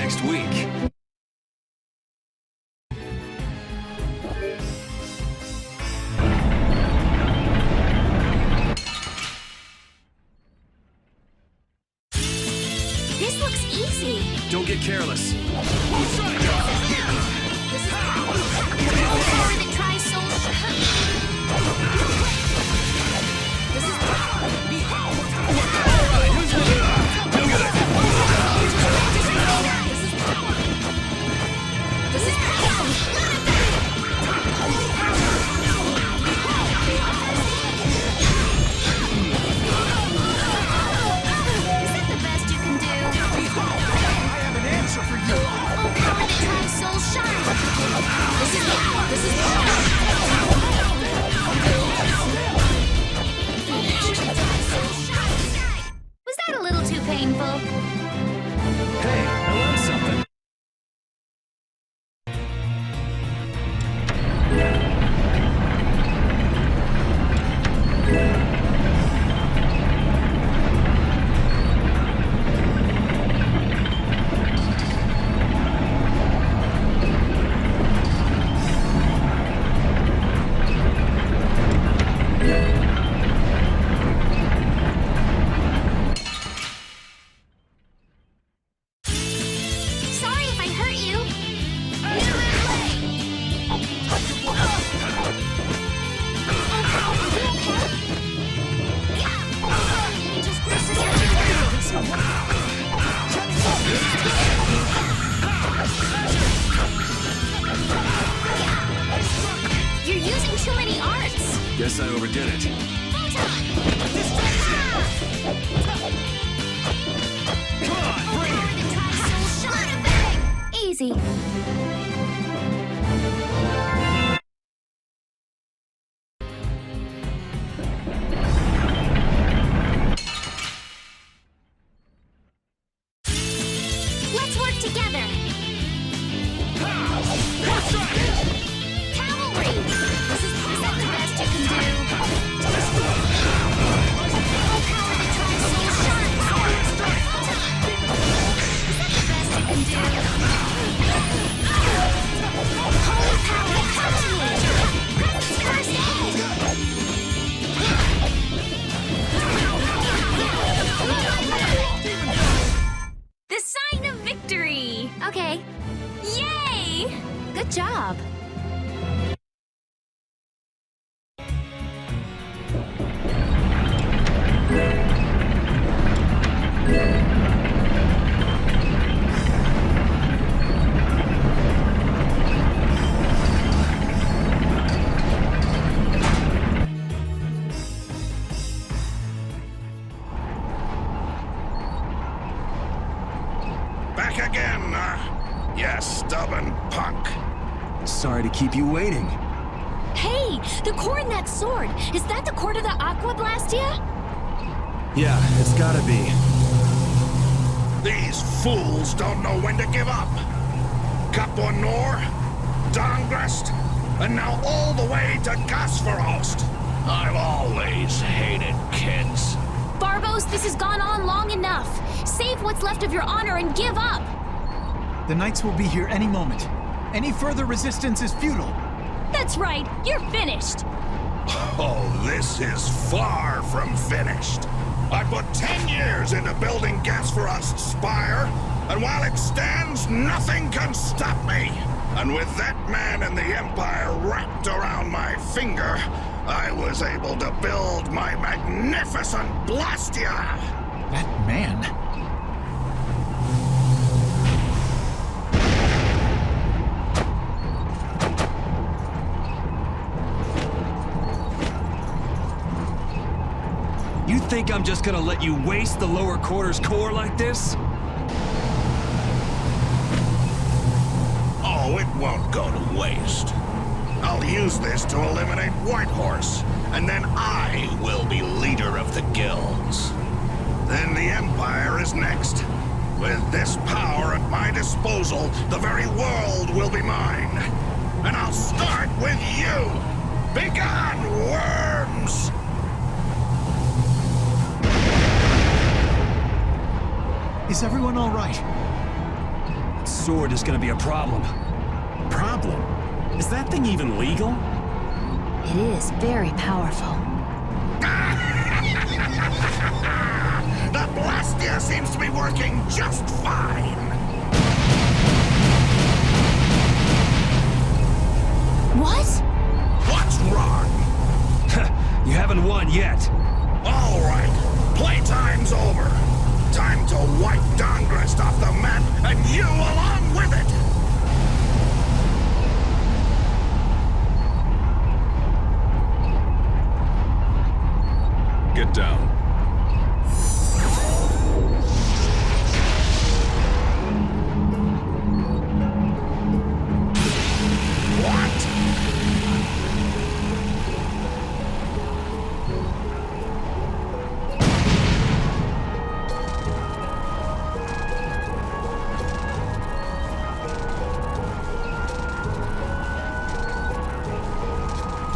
next week. This looks easy. Don't get careless. This is power that tries soul shine. This is power. Alright, who's winning? You got it. This is power. Is that the best you can do? I have an answer for you. Oh, power that tries soul shine. This is power. This is power. Was that a little too painful? Hey, I learned something. Sorry if I hurt you. You're using too many arts. Guess I overdid it. Easy. Let's work together. Cavalry. Is that the best you can do? Oh, power that tries soul shine. Is that the best you can do? Holy power, come to me. Presence first aid. The sign of victory. Okay. Yay! Good job. Back again, you stubborn punk. Sorry to keep you waiting. Hey, the core in that sword. Is that the core to the Aqua Blastia? Yeah, it's gotta be. These fools don't know when to give up. Kaponor, Dangrest, and now all the way to Gasferost. I've always hated kids. Barbos, this has gone on long enough. Save what's left of your honor and give up. The Knights will be here any moment. Any further resistance is futile. That's right, you're finished. Oh, this is far from finished. I put 10 years into building Gasferost's spire, and while it stands, nothing can stop me. And with that man in the Empire wrapped around my finger, I was able to build my magnificent Blastia. That man. You think I'm just gonna let you waste the lower quarters core like this? Oh, it won't go to waste. I'll use this to eliminate Whitehorse, and then I will be leader of the guilds. Then the Empire is next. With this power at my disposal, the very world will be mine. And I'll start with you! Begone, worms! Is everyone all right? sword is gonna be a problem. Problem? Is that thing even legal? It is very powerful. The Blastia seems to be working just fine. What? What's wrong? You haven't won yet. All right, playtime's over. Time to wipe Dongrest off the map, and you along with it. Get down. What?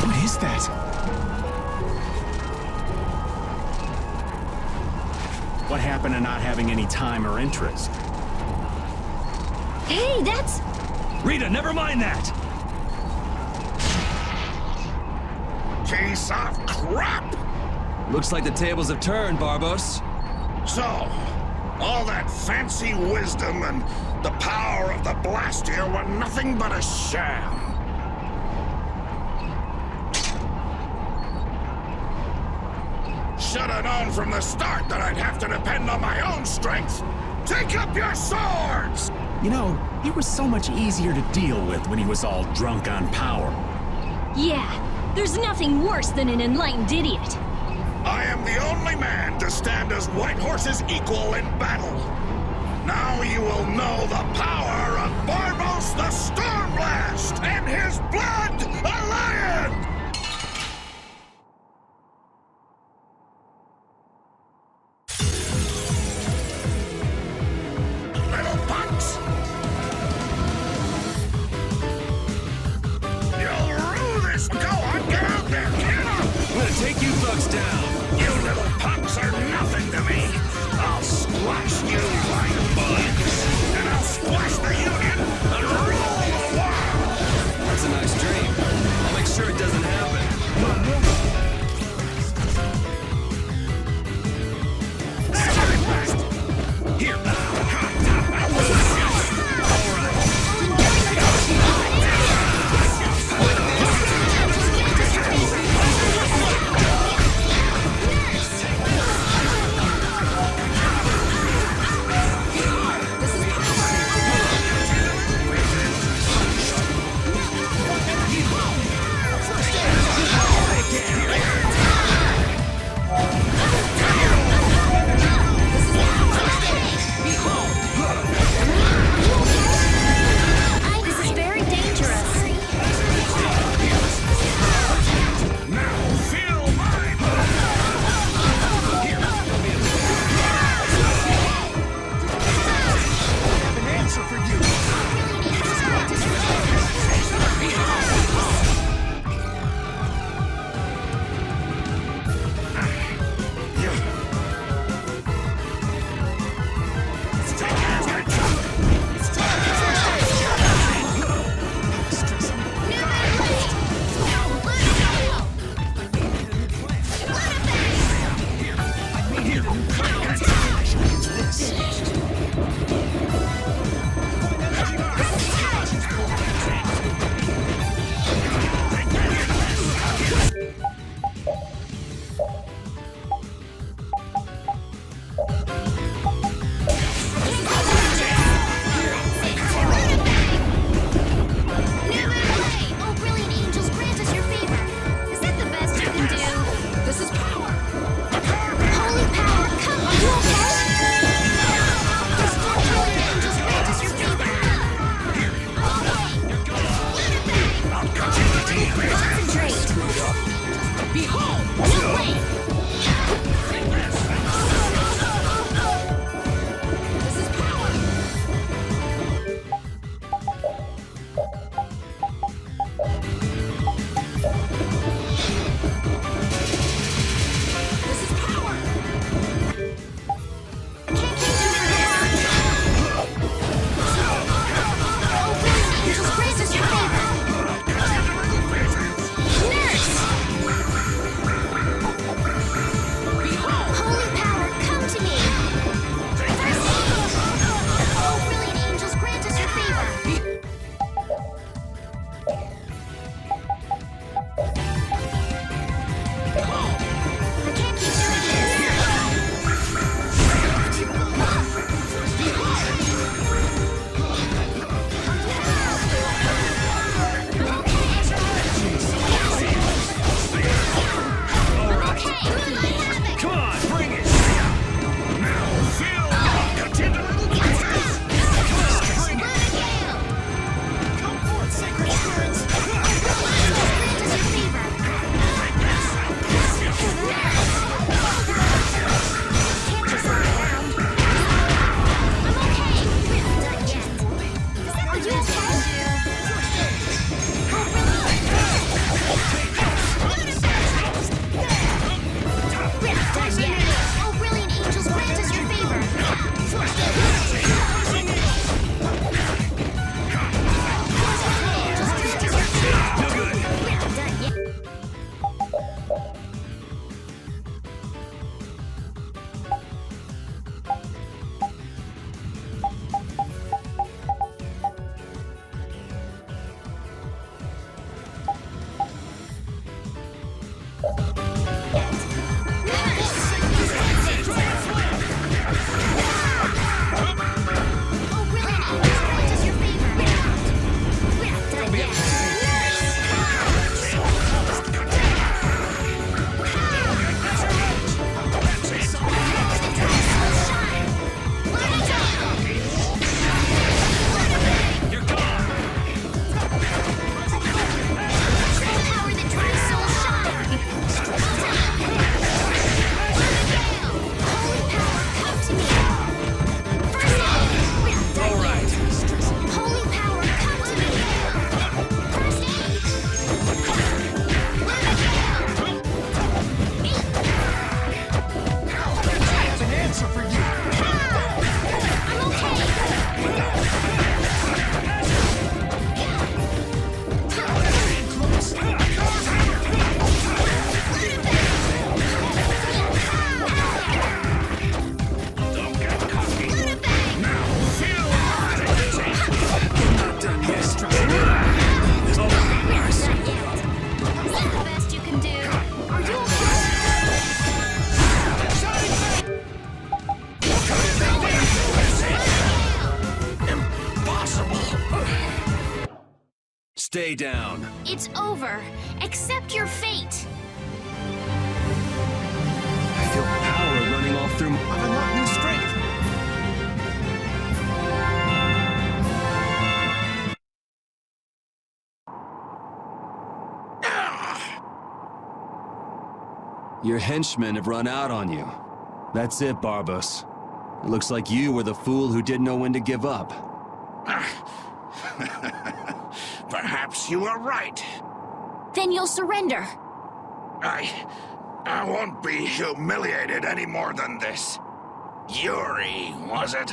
What is that? What happened to not having any time or interest? Hey, that's... Rita, never mind that! Piece of crap! Looks like the tables have turned, Barbos. So, all that fancy wisdom and the power of the Blastia were nothing but a sham. Should have known from the start that I'd have to depend on my own strength. Take up your swords! You know, he was so much easier to deal with when he was all drunk on power. Yeah, there's nothing worse than an enlightened idiot. I am the only man to stand as Whitehorse's equal in battle. Now you will know the power of Barbos the Stormblast and his blood alliance! Little punks! You'll rue this! Go on, get out there! Get up! I'm gonna take you thugs down. You little punks are nothing to me! I'll squash you like bugs! And I'll squash the Union and rule the world! That's a nice dream. I'll make sure it doesn't happen. Here. This is very dangerous. Now feel my An answer for you. Oh, brilliant angels, grant us your favor. Is that the best you can do? This is power. Holy power, come on, you okay? This is brilliant angels, grant us your favor. Concentrate. Behold, no way. This is power. This is power. Can't keep doing this. Stay down. It's over. Accept your fate. I feel power running off through my... I've unlocked new strength. Your henchmen have run out on you. That's it, Barbos. It looks like you were the fool who didn't know when to give up. Perhaps you are right. Then you'll surrender. I won't be humiliated any more than this. Yuri, was it?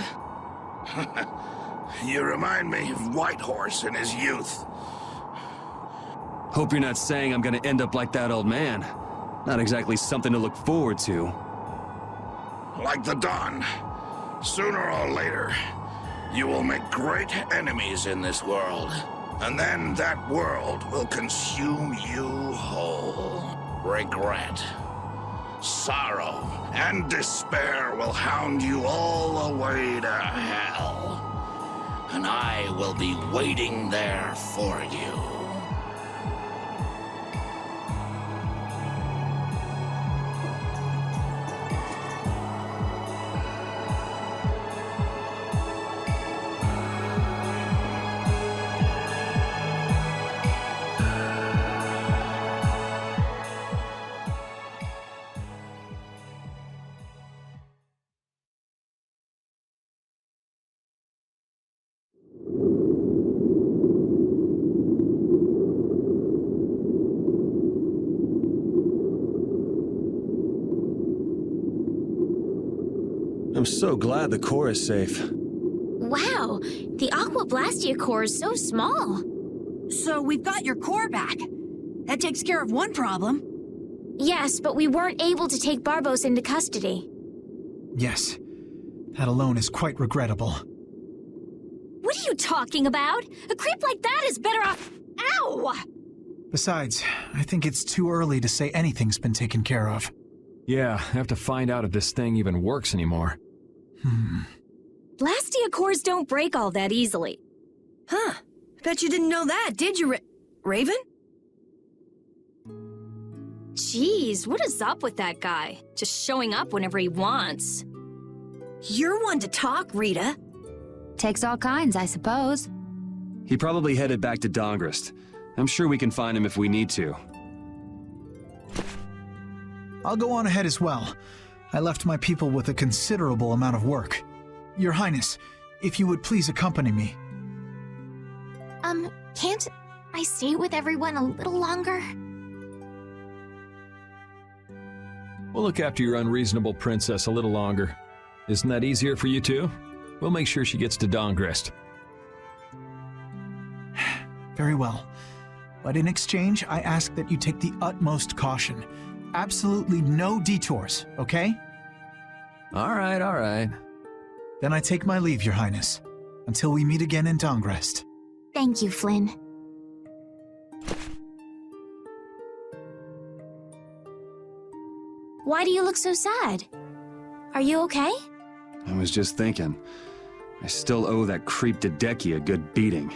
You remind me of Whitehorse in his youth. Hope you're not saying I'm gonna end up like that old man. Not exactly something to look forward to. Like the Dawn. Sooner or later, you will make great enemies in this world. And then that world will consume you whole. Regret, sorrow, and despair will hound you all the way to hell. And I will be waiting there for you. I'm so glad the core is safe. Wow, the Aqua Blastia core is so small. So we've got your core back. That takes care of one problem. Yes, but we weren't able to take Barbos into custody. Yes. That alone is quite regrettable. What are you talking about? A creep like that is better off... Ow! Besides, I think it's too early to say anything's been taken care of. Yeah, I have to find out if this thing even works anymore. Blastia cores don't break all that easily. Huh. Bet you didn't know that, did you, Raven? Jeez, what is up with that guy? Just showing up whenever he wants. You're one to talk, Rita. Takes all kinds, I suppose. He probably headed back to Dongrist. I'm sure we can find him if we need to. I'll go on ahead as well. I left my people with a considerable amount of work. Your Highness, if you would please accompany me. Can't I stay with everyone a little longer? We'll look after your unreasonable princess a little longer. Isn't that easier for you too? We'll make sure she gets to Dongrist. Very well. But in exchange, I ask that you take the utmost caution. Absolutely no detours, okay? All right. Then I take my leave, Your Highness. Until we meet again in Dongrist. Thank you, Flynn. Why do you look so sad? Are you okay? I was just thinking. I still owe that creep Dedeki a good beating.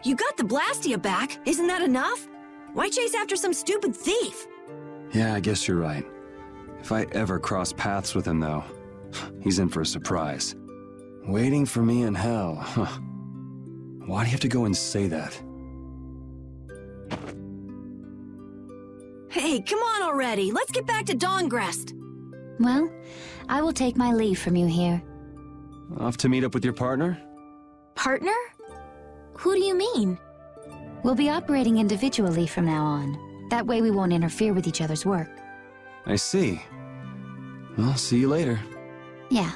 You got the Blastia back. Isn't that enough? Why chase after some stupid thief? Yeah, I guess you're right. If I ever cross paths with him, though, he's in for a surprise. Waiting for me in hell, huh? Why do you have to go and say that? Hey, come on already. Let's get back to Dongrist. Well, I will take my leave from you here. Off to meet up with your partner? Partner? Who do you mean? We'll be operating individually from now on. That way we won't interfere with each other's work. I see. Well, see you later. Yeah.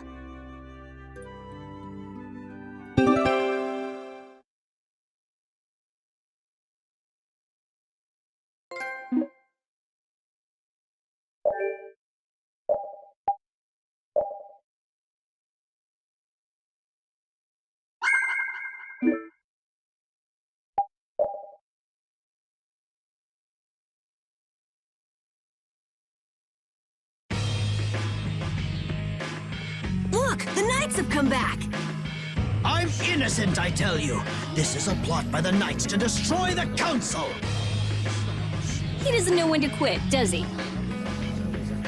Look, the Knights have come back. I'm innocent, I tell you. This is a plot by the Knights to destroy the Council. He doesn't know when to quit, does he?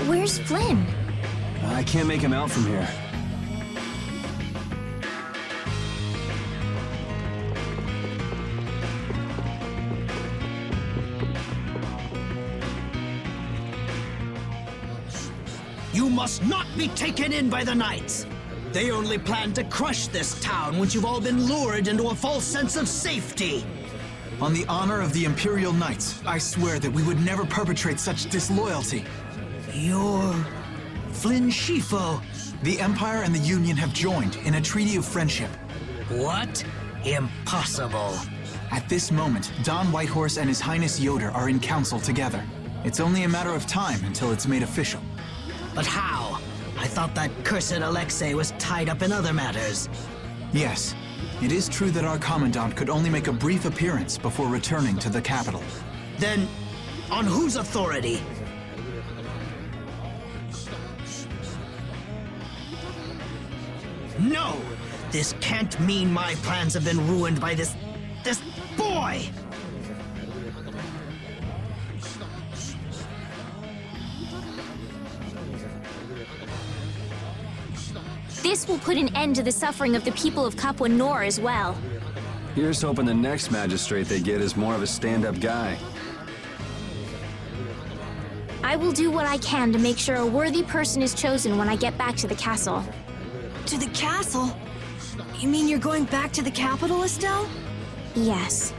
Where's Flynn? I can't make him out from here. You must not be taken in by the Knights. They only plan to crush this town once you've all been lured into a false sense of safety. On the honor of the Imperial Knights, I swear that we would never perpetrate such disloyalty. You're Flynn Schifo. The Empire and the Union have joined in a treaty of friendship. What? Impossible. At this moment, Don Whitehorse and His Highness Yoder are in council together. It's only a matter of time until it's made official. But how? I thought that cursed Alexei was tied up in other matters. Yes, it is true that our Commandant could only make a brief appearance before returning to the capital. Then, on whose authority? No! This can't mean my plans have been ruined by this boy! This will put an end to the suffering of the people of Capua Nor as well. Here's hoping the next magistrate they get is more of a stand-up guy. I will do what I can to make sure a worthy person is chosen when I get back to the castle. To the castle? You mean you're going back to the capital, Estelle? Yes.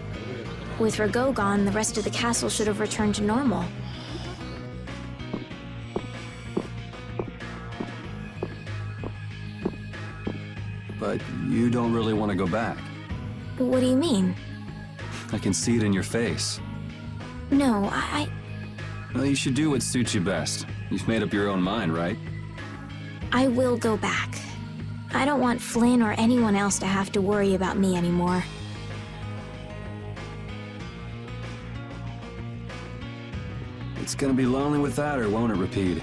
With Rago gone, the rest of the castle should have returned to normal. But you don't really want to go back. What do you mean? I can see it in your face. No, Well, you should do what suits you best. You've made up your own mind, right? I will go back. I don't want Flynn or anyone else to have to worry about me anymore. It's gonna be lonely without her, won't it, Repeat?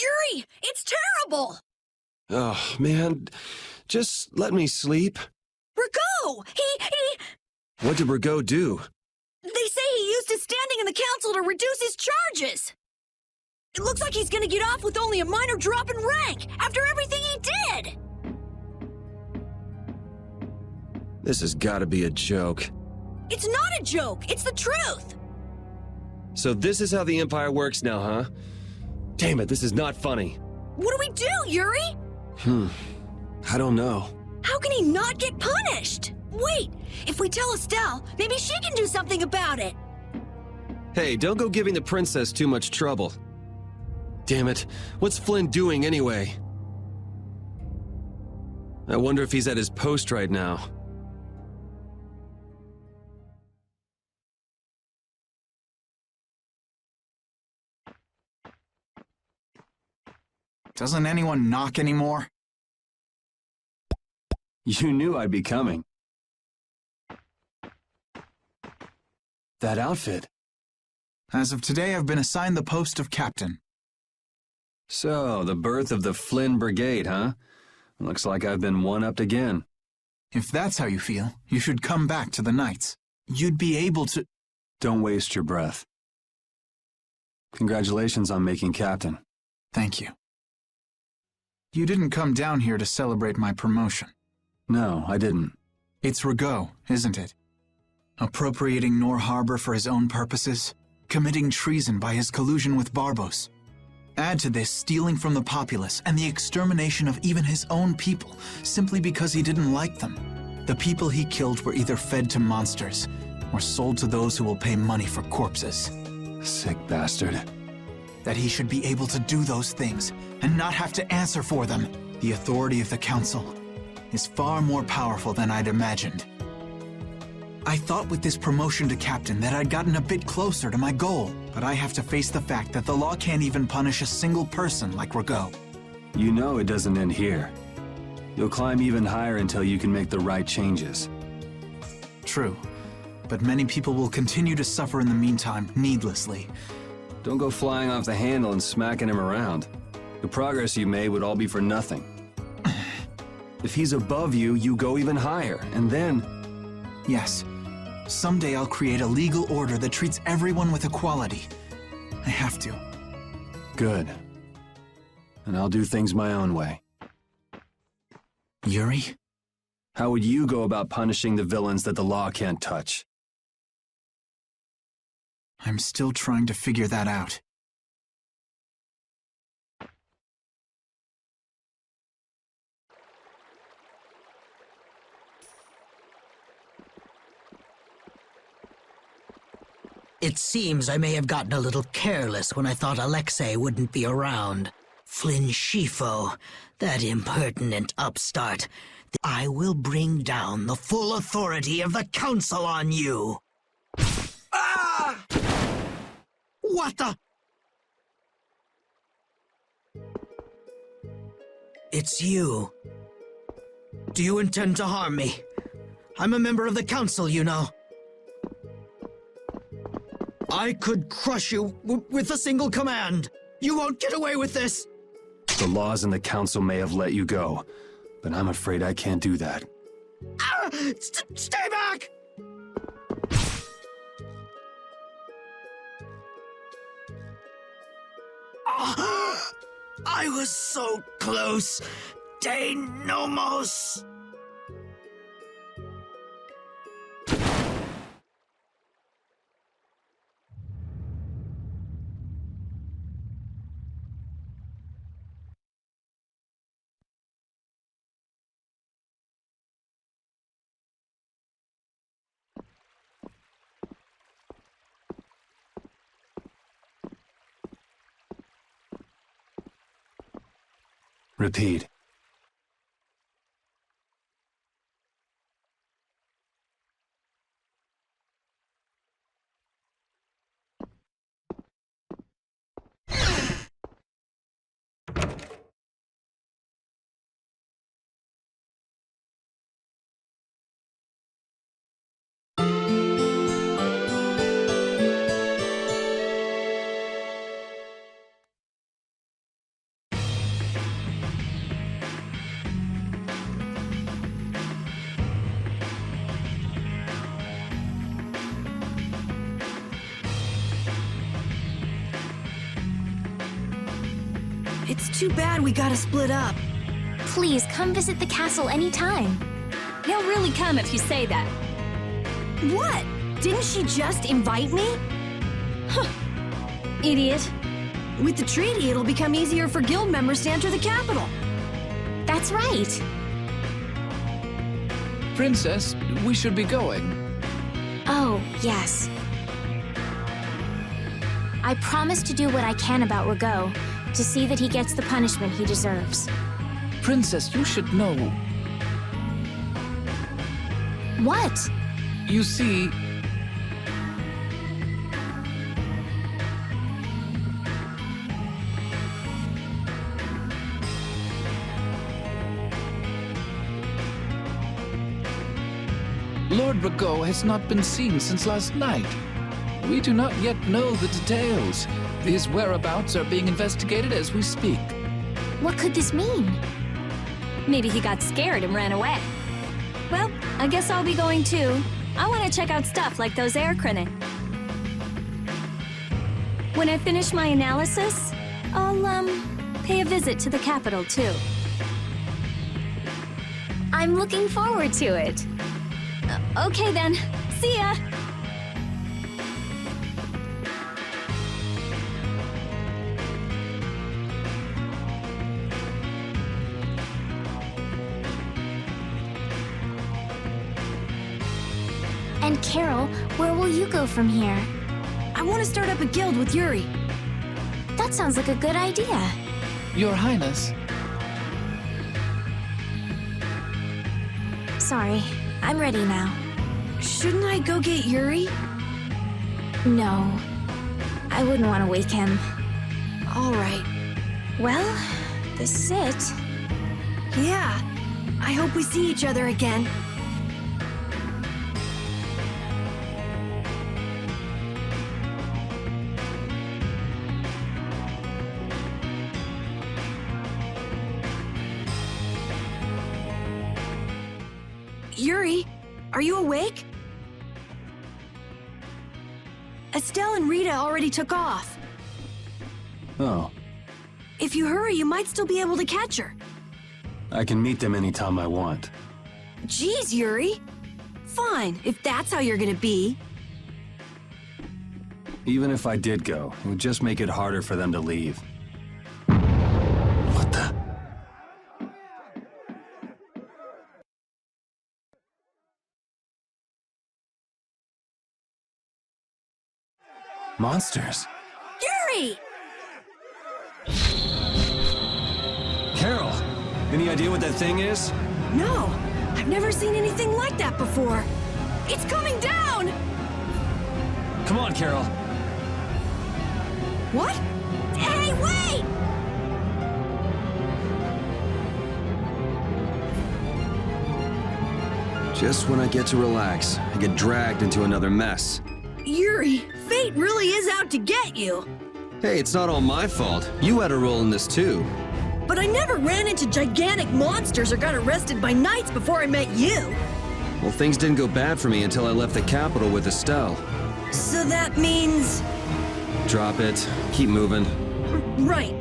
Yuri, it's terrible! Oh, man. Just let me sleep. Rigo! What did Rigo do? They say he used his standing in the council to reduce his charges! It looks like he's gonna get off with only a minor drop in rank after everything he did! This has got to be a joke. It's not a joke, it's the truth! So this is how the Empire works now, huh? Damn it, this is not funny. What do we do, Yuri? I don't know. How can he not get punished? Wait, if we tell Estelle, maybe she can do something about it. Hey, don't go giving the princess too much trouble. Damn it, what's Flynn doing anyway? I wonder if he's at his post right now. Doesn't anyone knock anymore? You knew I'd be coming. That outfit. As of today, I've been assigned the post of captain. So, the birth of the Flynn Brigade, huh? Looks like I've been one-upped again. If that's how you feel, you should come back to the Knights. You'd be able to... Don't waste your breath. Congratulations on making captain. Thank you. You didn't come down here to celebrate my promotion. No, I didn't. It's Rigo, isn't it? Appropriating Nor Harbor for his own purposes, committing treason by his collusion with Barbos. Add to this stealing from the populace and the extermination of even his own people, simply because he didn't like them. The people he killed were either fed to monsters, or sold to those who will pay money for corpses. Sick bastard. That he should be able to do those things, and not have to answer for them. The authority of the Council is far more powerful than I'd imagined. I thought with this promotion to captain that I'd gotten a bit closer to my goal, but I have to face the fact that the law can't even punish a single person like Rigo. You know it doesn't end here. You'll climb even higher until you can make the right changes. True, but many people will continue to suffer in the meantime, needlessly. Don't go flying off the handle and smacking him around. The progress you made would all be for nothing. If he's above you, you go even higher, and then... Yes. Someday I'll create a legal order that treats everyone with equality. I have to. Good. And I'll do things my own way. Yuri? How would you go about punishing the villains that the law can't touch? I'm still trying to figure that out. It seems I may have gotten a little careless when I thought Alexei wouldn't be around. Flynn Shifo, that impertinent upstart. I will bring down the full authority of the Council on you. Ah! What the? It's you. Do you intend to harm me? I'm a member of the Council, you know. I could crush you with a single command. You won't get away with this. The laws and the Council may have let you go, but I'm afraid I can't do that. Ah! Stay back! Ah! I was so close. De Nomos. Repeat. It's too bad we gotta split up. Please come visit the castle anytime. He'll really come if you say that. What? Didn't she just invite me? Idiot. With the treaty, it'll become easier for guild members to enter the capital. That's right. Princess, we should be going. Oh, yes. I promise to do what I can about Rago, to see that he gets the punishment he deserves. Princess, you should know. What? You see... Lord Rago has not been seen since last night. We do not yet know the details. His whereabouts are being investigated as we speak. What could this mean? Maybe he got scared and ran away. Well, I guess I'll be going too. I want to check out stuff like those air crinin. When I finish my analysis, I'll, pay a visit to the capital too. I'm looking forward to it. Okay then. See ya! And Carol, where will you go from here? I want to start up a guild with Yuri. That sounds like a good idea. Your Highness. Sorry, I'm ready now. Shouldn't I go get Yuri? No, I wouldn't want to wake him. All right. Well, this is it. Yeah. I hope we see each other again. Yuri, are you awake? Estelle and Rita already took off. Oh, If you hurry, you might still be able to catch her. I can meet them anytime I want. Geez, Yuri. Fine, if that's how you're gonna be. Even if I did go, it would just make it harder for them to leave. What the? Monsters. Yuri! Carol, any idea what that thing is? No, I've never seen anything like that before. It's coming down! Come on, Carol. What? Hey, wait! Just when I get to relax, I get dragged into another mess. Yuri, fate really is out to get you. Hey, it's not all my fault. You had a role in this too. But I never ran into gigantic monsters or got arrested by knights before I met you. Well, things didn't go bad for me until I left the capital with Estelle. So that means... Drop it. Keep moving. Right.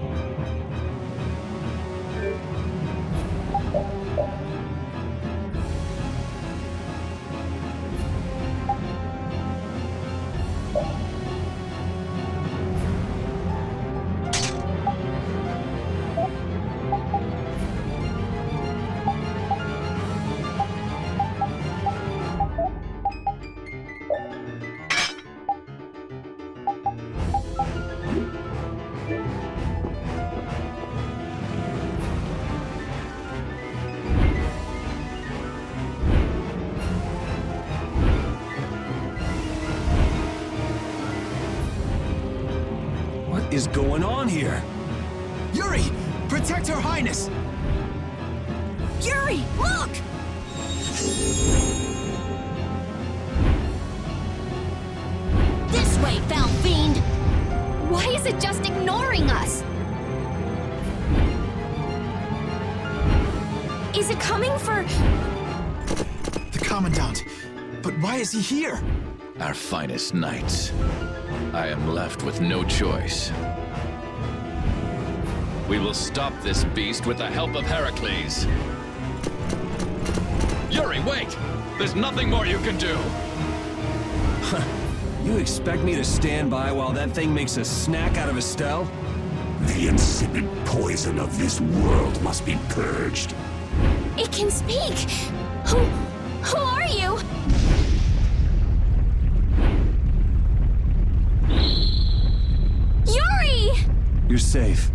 What is going on here? Yuri! Protect Her Highness! Yuri, look! This way, foul fiend! Why is it just ignoring us? Is it coming for... The Commandant. But why is he here? Our finest knights. I am left with no choice. We will stop this beast with the help of Heracles. Yuri, wait! There's nothing more you can do! You expect me to stand by while that thing makes a snack out of Estelle? The insipid poison of this world must be purged. It can speak! Who are you? Yuri! You're safe.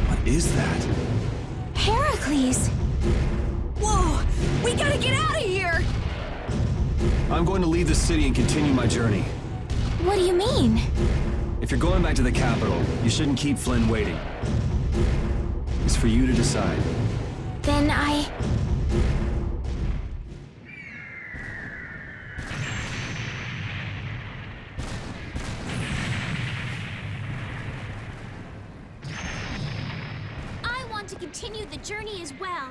What is that? Heracles! Whoa! We gotta get out of here! I'm going to leave the city and continue my journey. What do you mean? If you're going back to the capital, you shouldn't keep Flynn waiting. It's for you to decide. Then I want to continue the journey as well.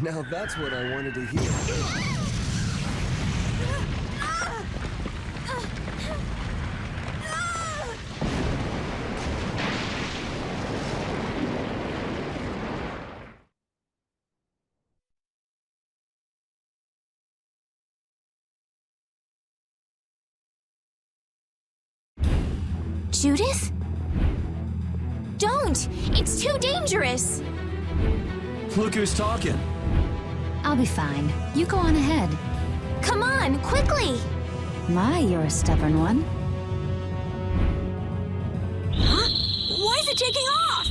Now that's what I wanted to hear. Judith? Don't! It's too dangerous! Look who's talking. I'll be fine. You go on ahead. Come on, quickly! My, you're a stubborn one. Huh? Why is it taking off?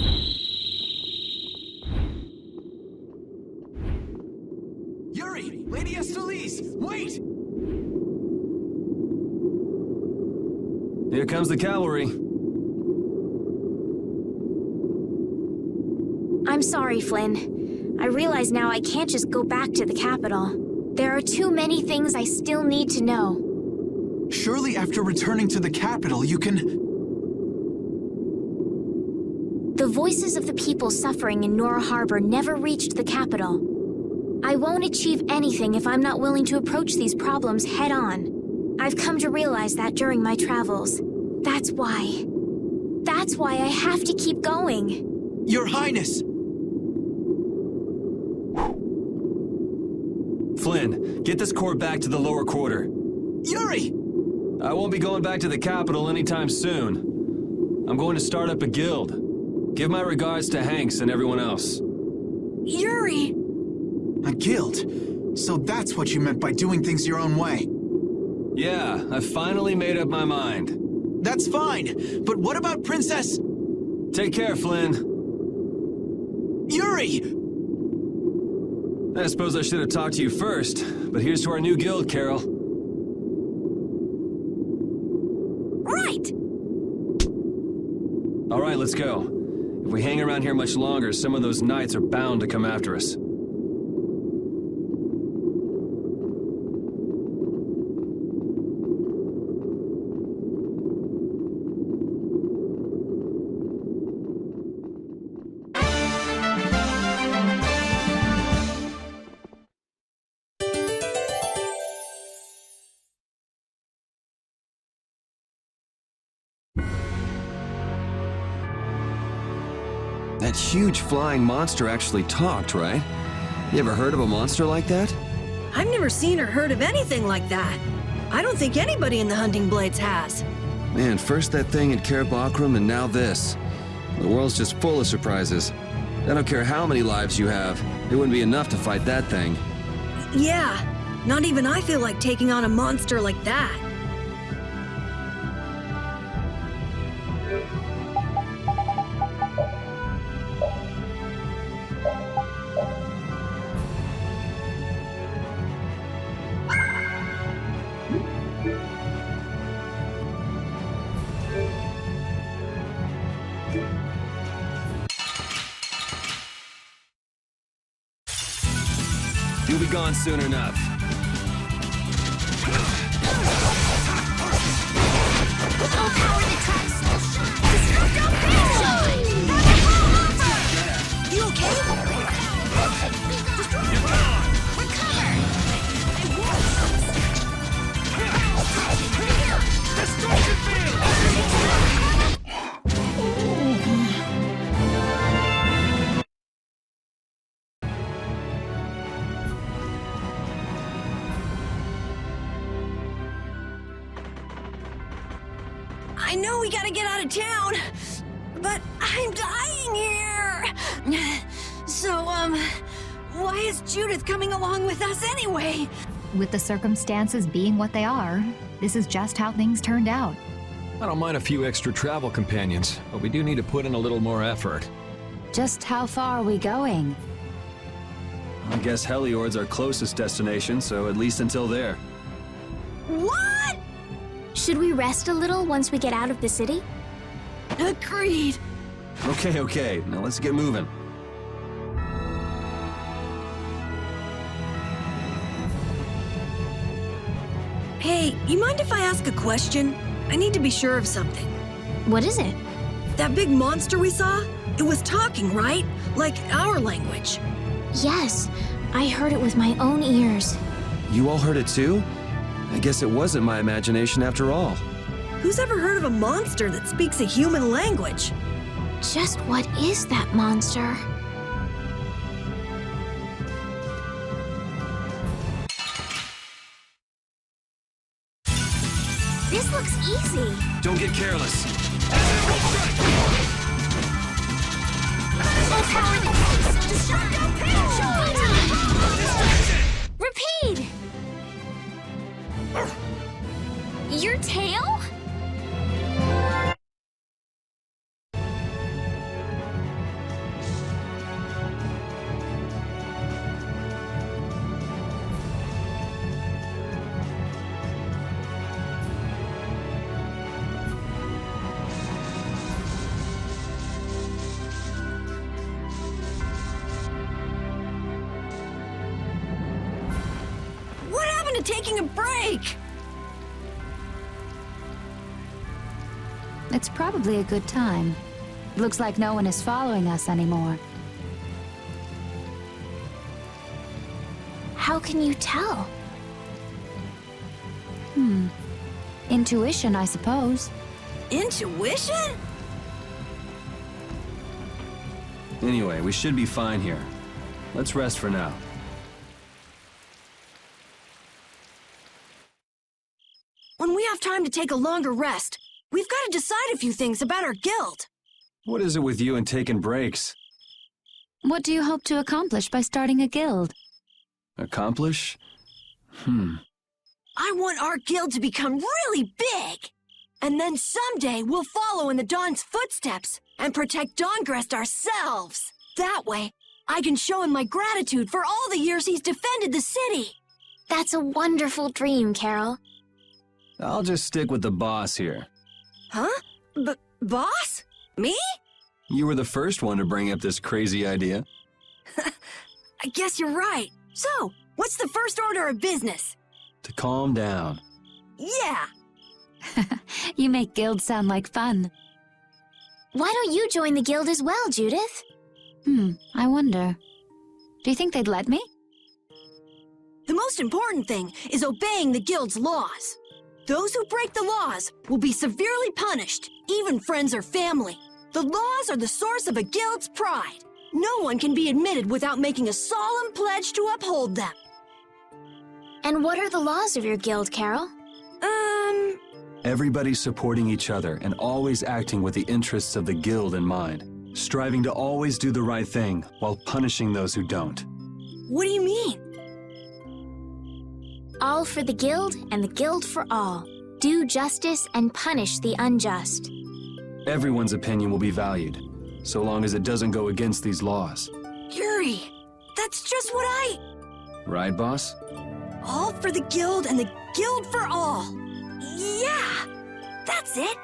Yuri! Lady Estelle! Wait! Here comes the cavalry. I'm sorry, Flynn. I realize now I can't just go back to the capital. There are too many things I still need to know. Surely after returning to the capital, you can... The voices of the people suffering in Nora Harbor never reached the capital. I won't achieve anything if I'm not willing to approach these problems head-on. I've come to realize that during my travels. That's why. That's why I have to keep going. Your Highness! Flynn, get this core back to the lower quarter. Yuri! I won't be going back to the capital anytime soon. I'm going to start up a guild. Give my regards to Hanks and everyone else. Yuri! A guild? So that's what you meant by doing things your own way. Yeah, I finally made up my mind. That's fine, but what about Princess... Take care, Flynn. Yuri! I suppose I should have talked to you first, but here's to our new guild, Carol. Right! All right, let's go. If we hang around here much longer, some of those knights are bound to come after us. That huge flying monster actually talked, right? You ever heard of a monster like that? I've never seen or heard of anything like that. I don't think anybody in the Hunting Blades has. Man, first that thing at Cair Bakram and now this. The world's just full of surprises. I don't care how many lives you have, it wouldn't be enough to fight that thing. Yeah, not even I feel like taking on a monster like that. on soon enough. Full power that tracks slow shine. Destructo shine. You okay? You're gone. Recover. Destruction field! I know we gotta get out of town, but I'm dying here. So, why is Judith coming along with us anyway? With the circumstances being what they are, this is just how things turned out. I don't mind a few extra travel companions, but we do need to put in a little more effort. Just how far are we going? I guess Heliord's our closest destination, so at least until there. What? Should we rest a little once we get out of the city? Agreed. Okay, now let's get moving. Hey, you mind if I ask a question? I need to be sure of something. What is it? That big monster we saw? It was talking, right? Like our language. Yes, I heard it with my own ears. You all heard it too? I guess it wasn't my imagination after all. Who's ever heard of a monster that speaks a human language? Just what is that monster? This looks easy. Don't get careless. Full power that Repeat! Your tail? What happened to taking a break? It's probably a good time. Looks like no one is following us anymore. How can you tell? Intuition, I suppose. Intuition? Anyway, we should be fine here. Let's rest for now. When we have time to take a longer rest, we've got to decide a few things about our guild. What is it with you and taking breaks? What do you hope to accomplish by starting a guild? Accomplish? I want our guild to become really big. And then someday we'll follow in the Dawn's footsteps and protect Dawngrest ourselves. That way, I can show him my gratitude for all the years he's defended the city. That's a wonderful dream, Carol. I'll just stick with the boss here. Huh? Boss? Me? You were the first one to bring up this crazy idea. I guess you're right. So, what's the first order of business? To calm down. Yeah! You make guilds sound like fun. Why don't you join the guild as well, Judith? I wonder. Do you think they'd let me? The most important thing is obeying the guild's laws. Those who break the laws will be severely punished, even friends or family. The laws are the source of a guild's pride. No one can be admitted without making a solemn pledge to uphold them. And what are the laws of your guild, Carol? Everybody supporting each other and always acting with the interests of the guild in mind. Striving to always do the right thing while punishing those who don't. What do you mean? All for the guild and the guild for all. Do justice and punish the unjust. Everyone's opinion will be valued, so long as it doesn't go against these laws. Yuri, that's just what Right, boss? All for the guild and the guild for all. Yeah, that's it.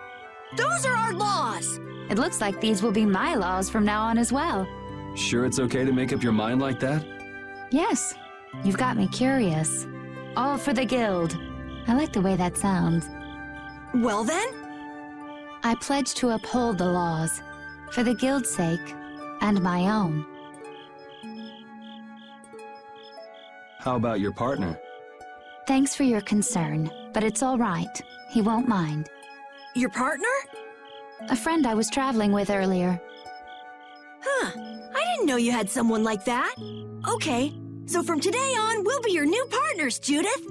Those are our laws. It looks like these will be my laws from now on as well. Sure it's okay to make up your mind like that? Yes, You've got me curious. All for the guild. I like the way that sounds. Well then? I pledge to uphold the laws, for the guild's sake, and my own. How about your partner? Thanks for your concern, but it's all right. He won't mind. Your partner? A friend I was traveling with earlier. Huh. I didn't know you had someone like that. Okay, so from today on, we'll be your new partners, Judith.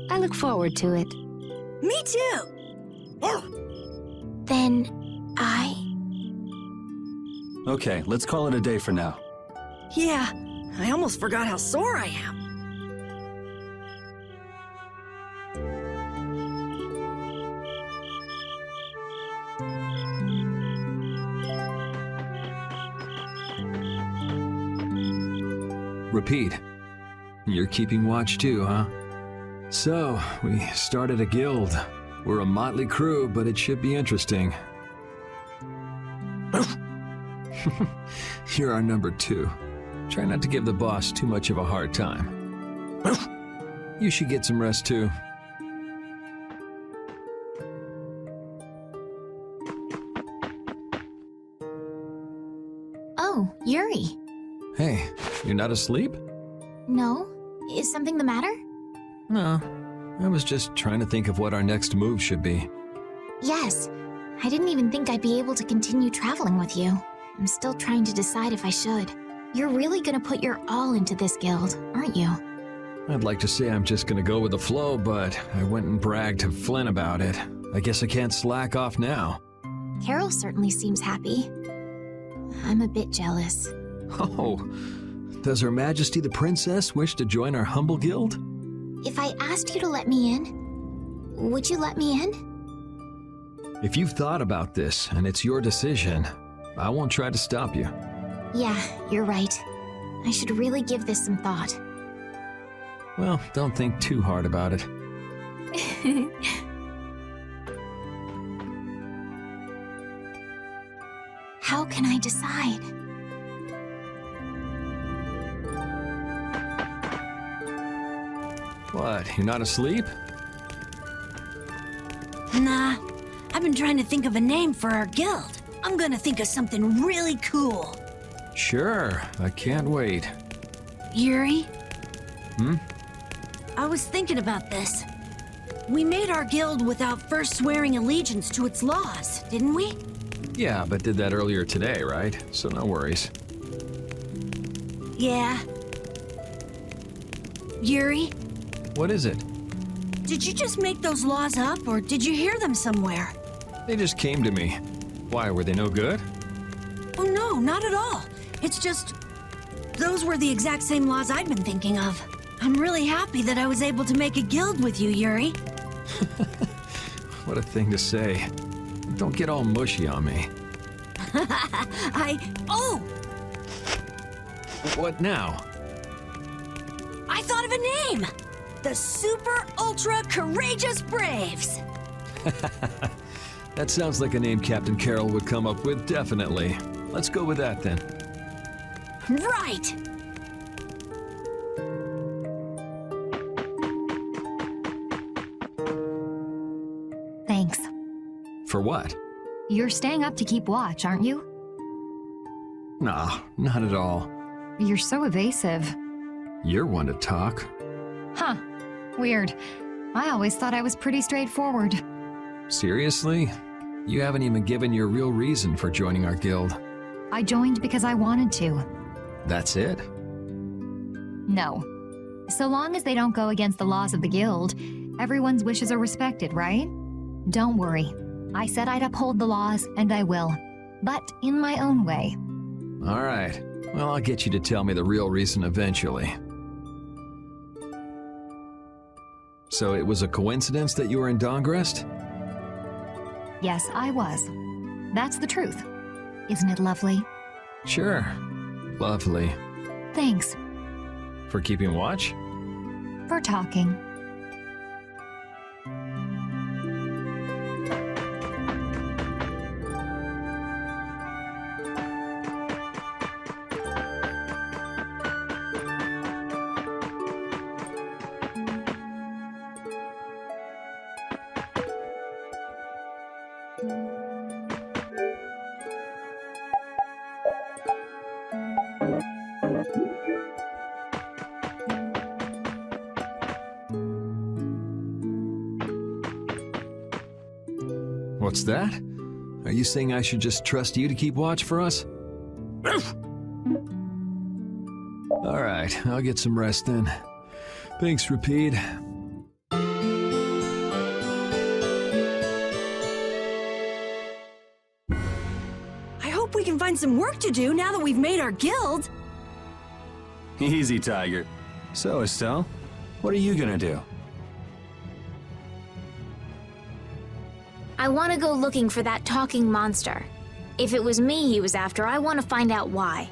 I look forward to it. Me too. Then I... Okay, let's call it a day for now. Yeah, I almost forgot how sore I am. Repeat. You're keeping watch too, huh? So, we started a guild. We're a motley crew, but it should be interesting. You're our number 2. Try not to give the boss too much of a hard time. You should get some rest too. Oh, Yuri. Hey, you're not asleep? No? Is something the matter? No, I was just trying to think of what our next move should be. Yes. I didn't even think I'd be able to continue traveling with you. I'm still trying to decide if I should. You're really gonna put your all into this guild, aren't you? I'd like to say I'm just gonna go with the flow, but I went and bragged to Flynn about it. I guess I can't slack off now. Carol certainly seems happy. I'm a bit jealous. Oh, does Her Majesty the Princess wish to join our humble guild? If I asked you to let me in, would you let me in? If you've thought about this and it's your decision, I won't try to stop you. Yeah, you're right. I should really give this some thought. Well, don't think too hard about it. How can I decide? What, you're not asleep? Nah, I've been trying to think of a name for our guild. I'm gonna think of something really cool. Sure, I can't wait. Yuri? Hmm? I was thinking about this. We made our guild without first swearing allegiance to its laws, didn't we? Yeah, but did that earlier today, right? So no worries. Yeah. Yuri, What is it? did you just make those laws up, or did you hear them somewhere? They just came to me. Why, were they no good? Oh no, not at all. It's just... those were the exact same laws I'd been thinking of. I'm really happy that I was able to make a guild with you, Yuri. What a thing to say. Don't get all mushy on me. Oh! What now? I thought of a name! The Super Ultra Courageous Braves! That sounds like a name Captain Carroll would come up with, definitely. Let's go with that then. Right! Thanks. For what? You're staying up to keep watch, aren't you? Nah, not at all. You're so evasive. You're one to talk. Huh. Weird. I always thought I was pretty straightforward. Seriously? You haven't even given your real reason for joining our guild. I joined because I wanted to. That's it? No. So long as they don't go against the laws of the guild, everyone's wishes are respected, right? Don't worry. I said I'd uphold the laws, and I will. But in my own way. All right. Well, I'll get you to tell me the real reason eventually. So it was a coincidence that you were in Dongrest? Yes, I was. That's the truth. Isn't it lovely? Sure. Lovely. Thanks. For keeping watch? For talking. What's that? Are you saying I should just trust you to keep watch for us? All right, I'll get some rest then. Thanks, Rapide. I hope we can find some work to do now that we've made our guild. Easy, Tiger. So, Estelle, what are you gonna do? I want to go looking for that talking monster. If it was me he was after, I want to find out why.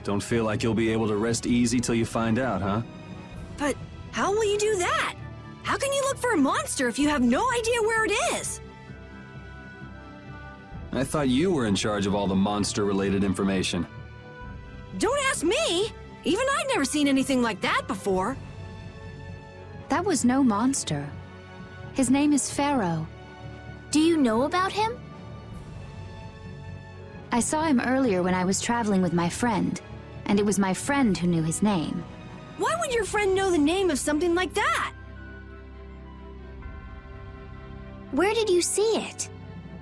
Don't feel like you'll be able to rest easy till you find out, huh? But how will you do that? How can you look for a monster if you have no idea where it is? I thought you were in charge of all the monster-related information. Don't ask me! Even I'd never seen anything like that before. That was no monster. His name is Pharaoh. Do you know about him? I saw him earlier when I was traveling with my friend, and it was my friend who knew his name. Why would your friend know the name of something like that? Where did you see it?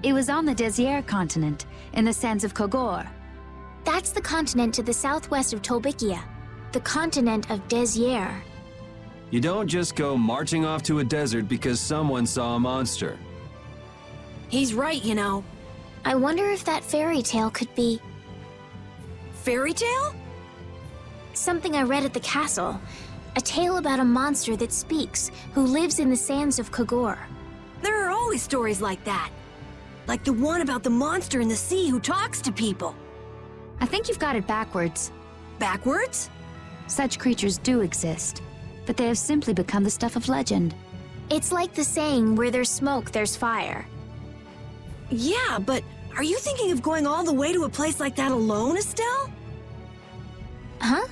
It was on the Désir continent, in the sands of Kogor. That's the continent to the southwest of Tolbikia, the continent of Désir. You don't just go marching off to a desert because someone saw a monster. He's right, you know. I wonder if that fairy tale could be... Fairy tale? Something I read at the castle. A tale about a monster that speaks, who lives in the sands of Kogor. There are always stories like that. Like the one about the monster in the sea who talks to people. I think you've got it backwards. Backwards? Such creatures do exist, but they have simply become the stuff of legend. It's like the saying, where there's smoke, there's fire. Yeah, but are you thinking of going all the way to a place like that alone, Estelle? Huh?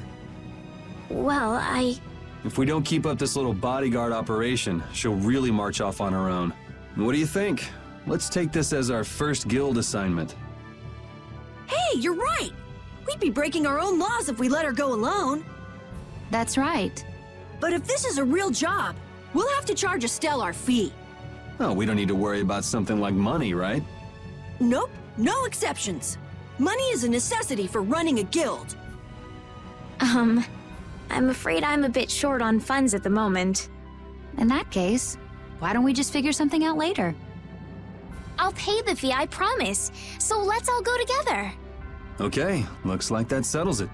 Well, If we don't keep up this little bodyguard operation, she'll really march off on her own. What do you think? Let's take this as our first guild assignment. Hey, you're right! We'd be breaking our own laws if we let her go alone. That's right. But if this is a real job, we'll have to charge Estelle our fee. Oh, we don't need to worry about something like money, right? Nope, no exceptions. Money is a necessity for running a guild. I'm afraid I'm a bit short on funds at the moment. In that case, why don't we just figure something out later? I'll pay the fee, I promise. So let's all go together. Okay, looks like that settles it.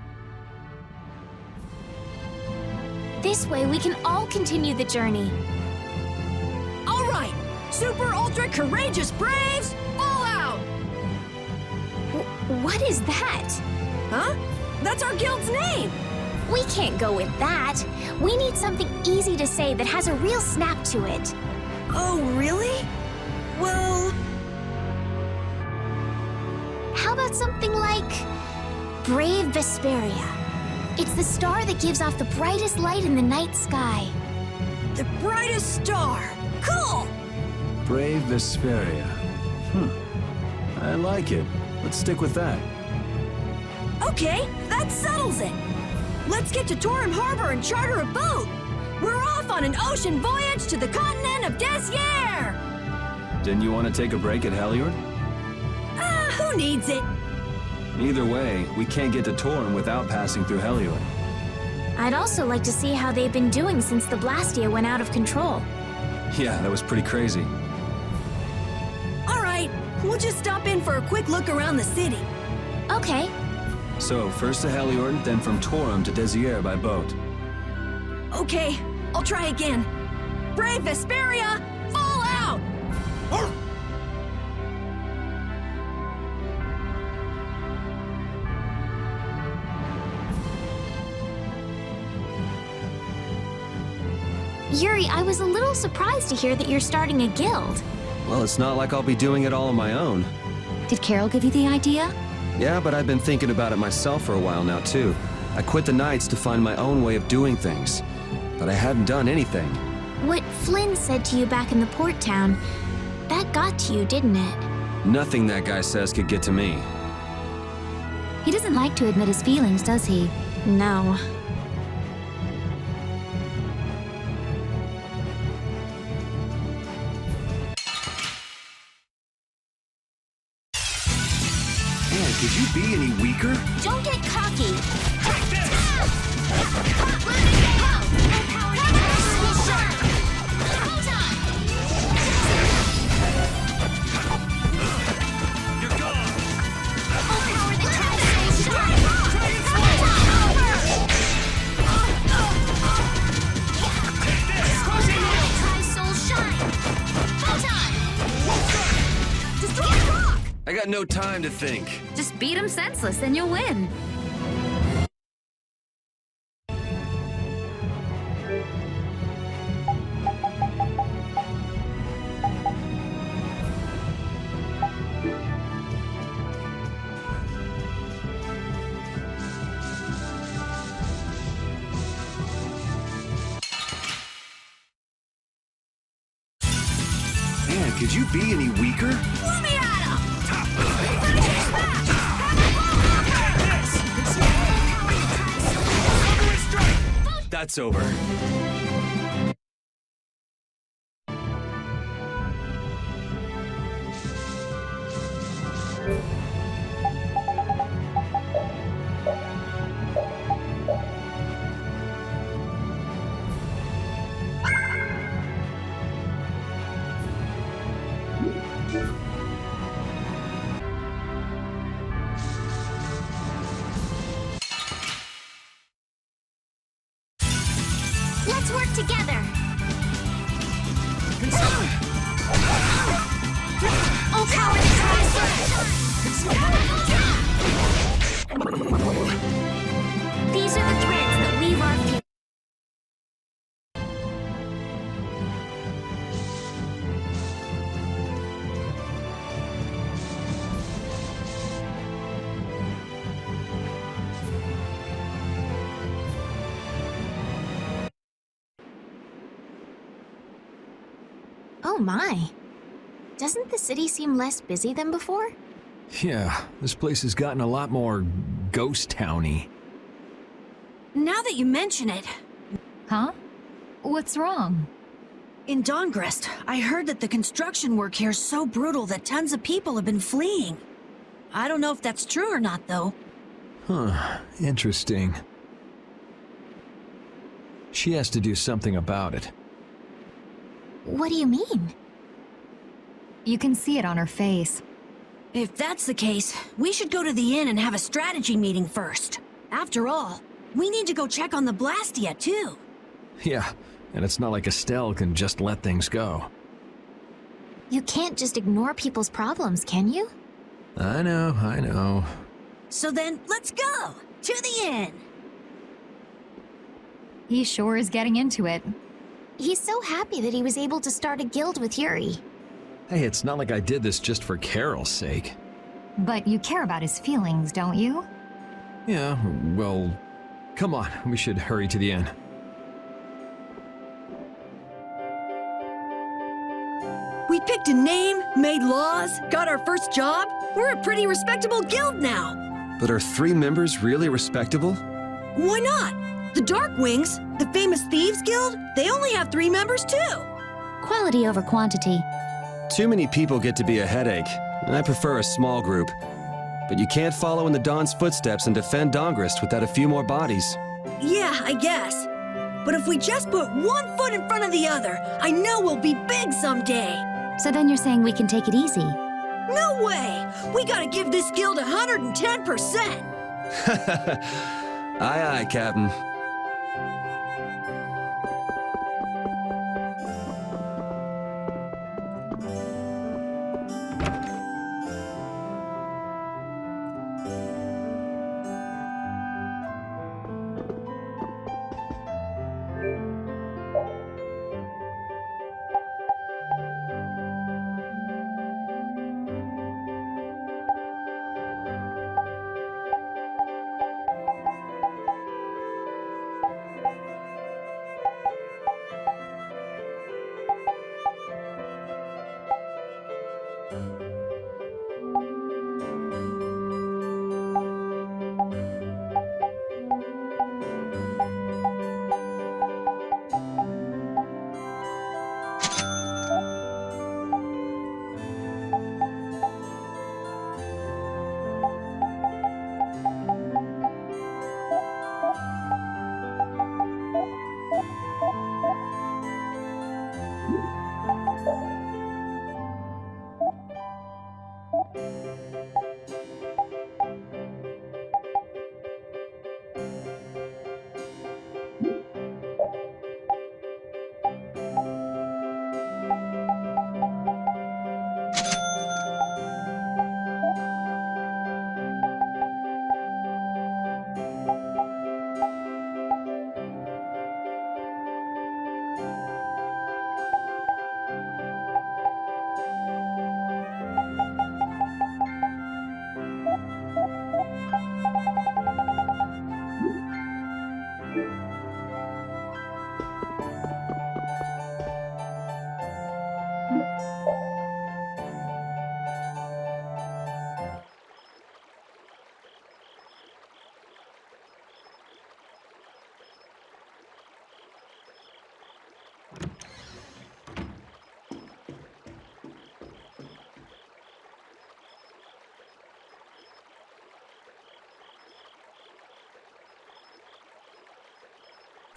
This way we can all continue the journey. All right, super ultra courageous braves, all out! What is that? Huh? That's our guild's name! We can't go with that. We need something easy to say that has a real snap to it. Oh, really? Well... How about something like... Brave Vesperia? It's the star that gives off the brightest light in the night sky. The brightest star! Cool! Brave Vesperia. I like it. Let's stick with that. Okay, that settles it! Let's get to Torim Harbor and charter a boat! We're off on an ocean voyage to the continent of Désir! Didn't you want to take a break at Heliord? Who needs it? Either way, we can't get to Torim without passing through Heliord. I'd also like to see how they've been doing since the Blastia went out of control. Yeah, that was pretty crazy. All right, we'll just stop in for a quick look around the city. Okay. So, first to Heliord, then from Torim to Désir by boat. Okay, I'll try again. Brave Vesperia, fall out! Yuri, I was a little surprised to hear that you're starting a guild. Well, it's not like I'll be doing it all on my own. Did Carol give you the idea? Yeah, but I've been thinking about it myself for a while now, too. I quit the Knights to find my own way of doing things. But I hadn't done anything. What Flynn said to you back in the port town, that got to you, didn't it? Nothing that guy says could get to me. He doesn't like to admit his feelings, does he? No. Man, could you be any weaker? Don't get cocky. I got no time to think. Just beat him senseless and you'll win. Man, could you be any weaker? Let me at him! That's over. Let's work together. Oh, power the These are the threads that weave our future. Oh my. Doesn't the city seem less busy than before? Yeah, this place has gotten a lot more ghost towny. Now that you mention it, Huh? What's wrong? in Dongrest, I heard that the construction work here is so brutal that tons of people have been fleeing. I don't know if that's true or not, though. Huh, interesting. She has to do something about it. What do you mean? You can see it on her face. If that's the case, we should go to the inn and have a strategy meeting first. After all, we need to go check on the Blastia, too. Yeah, and it's not like Estelle can just let things go. You can't just ignore people's problems, can you? I know. So then, let's go! To the inn! He sure is getting into it. He's so happy that he was able to start a guild with Yuri. Hey, it's not like I did this just for Carol's sake. But you care about his feelings, don't you? Yeah, well, come on, we should hurry to the inn. We picked a name, made laws, got our first job. We're a pretty respectable guild now. But are 3 members really respectable? Why not? The Darkwings, the famous thieves guild, they only have 3 members too. Quality over quantity. Too many people get to be a headache, and I prefer a small group. But you can't follow in the Dawn's footsteps and defend Dongrest without a few more bodies. Yeah, I guess. But if we just put one foot in front of the other, I know we'll be big someday. So then you're saying we can take it easy? No way! We gotta give this guild 110%! Aye, Captain.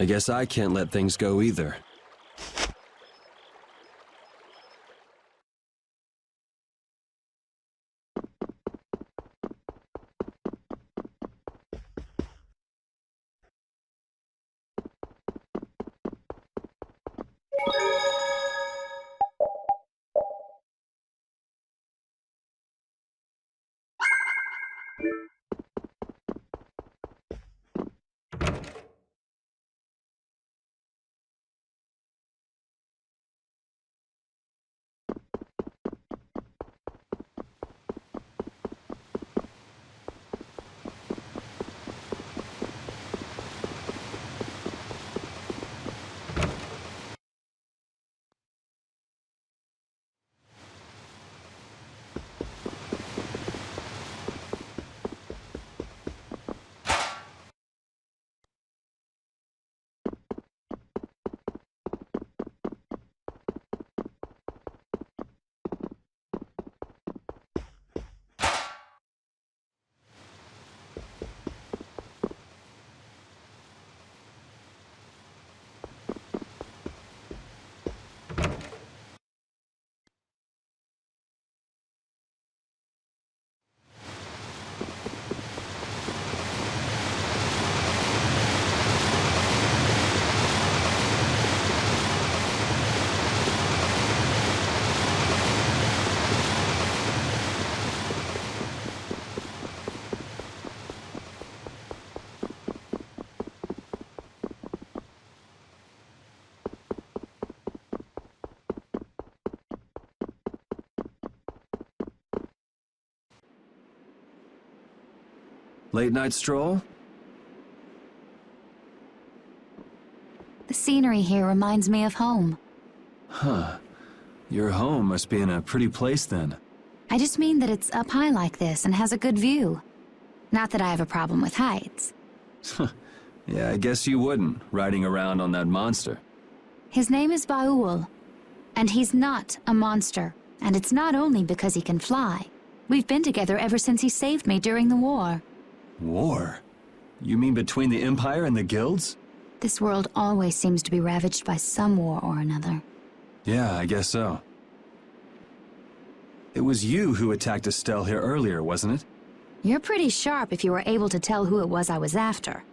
I guess I can't let things go either. Late night stroll? The scenery here reminds me of home. Huh. Your home must be in a pretty place then. I just mean that it's up high like this and has a good view. Not that I have a problem with heights. Yeah, I guess you wouldn't, riding around on that monster. His name is Baul, and he's not a monster. And it's not only because he can fly. We've been together ever since he saved me during the war. War? You mean between the Empire and the guilds? This world always seems to be ravaged by some war or another. Yeah, I guess so. It was you who attacked Estelle here earlier, wasn't it? You're pretty sharp if you were able to tell who it was I was after.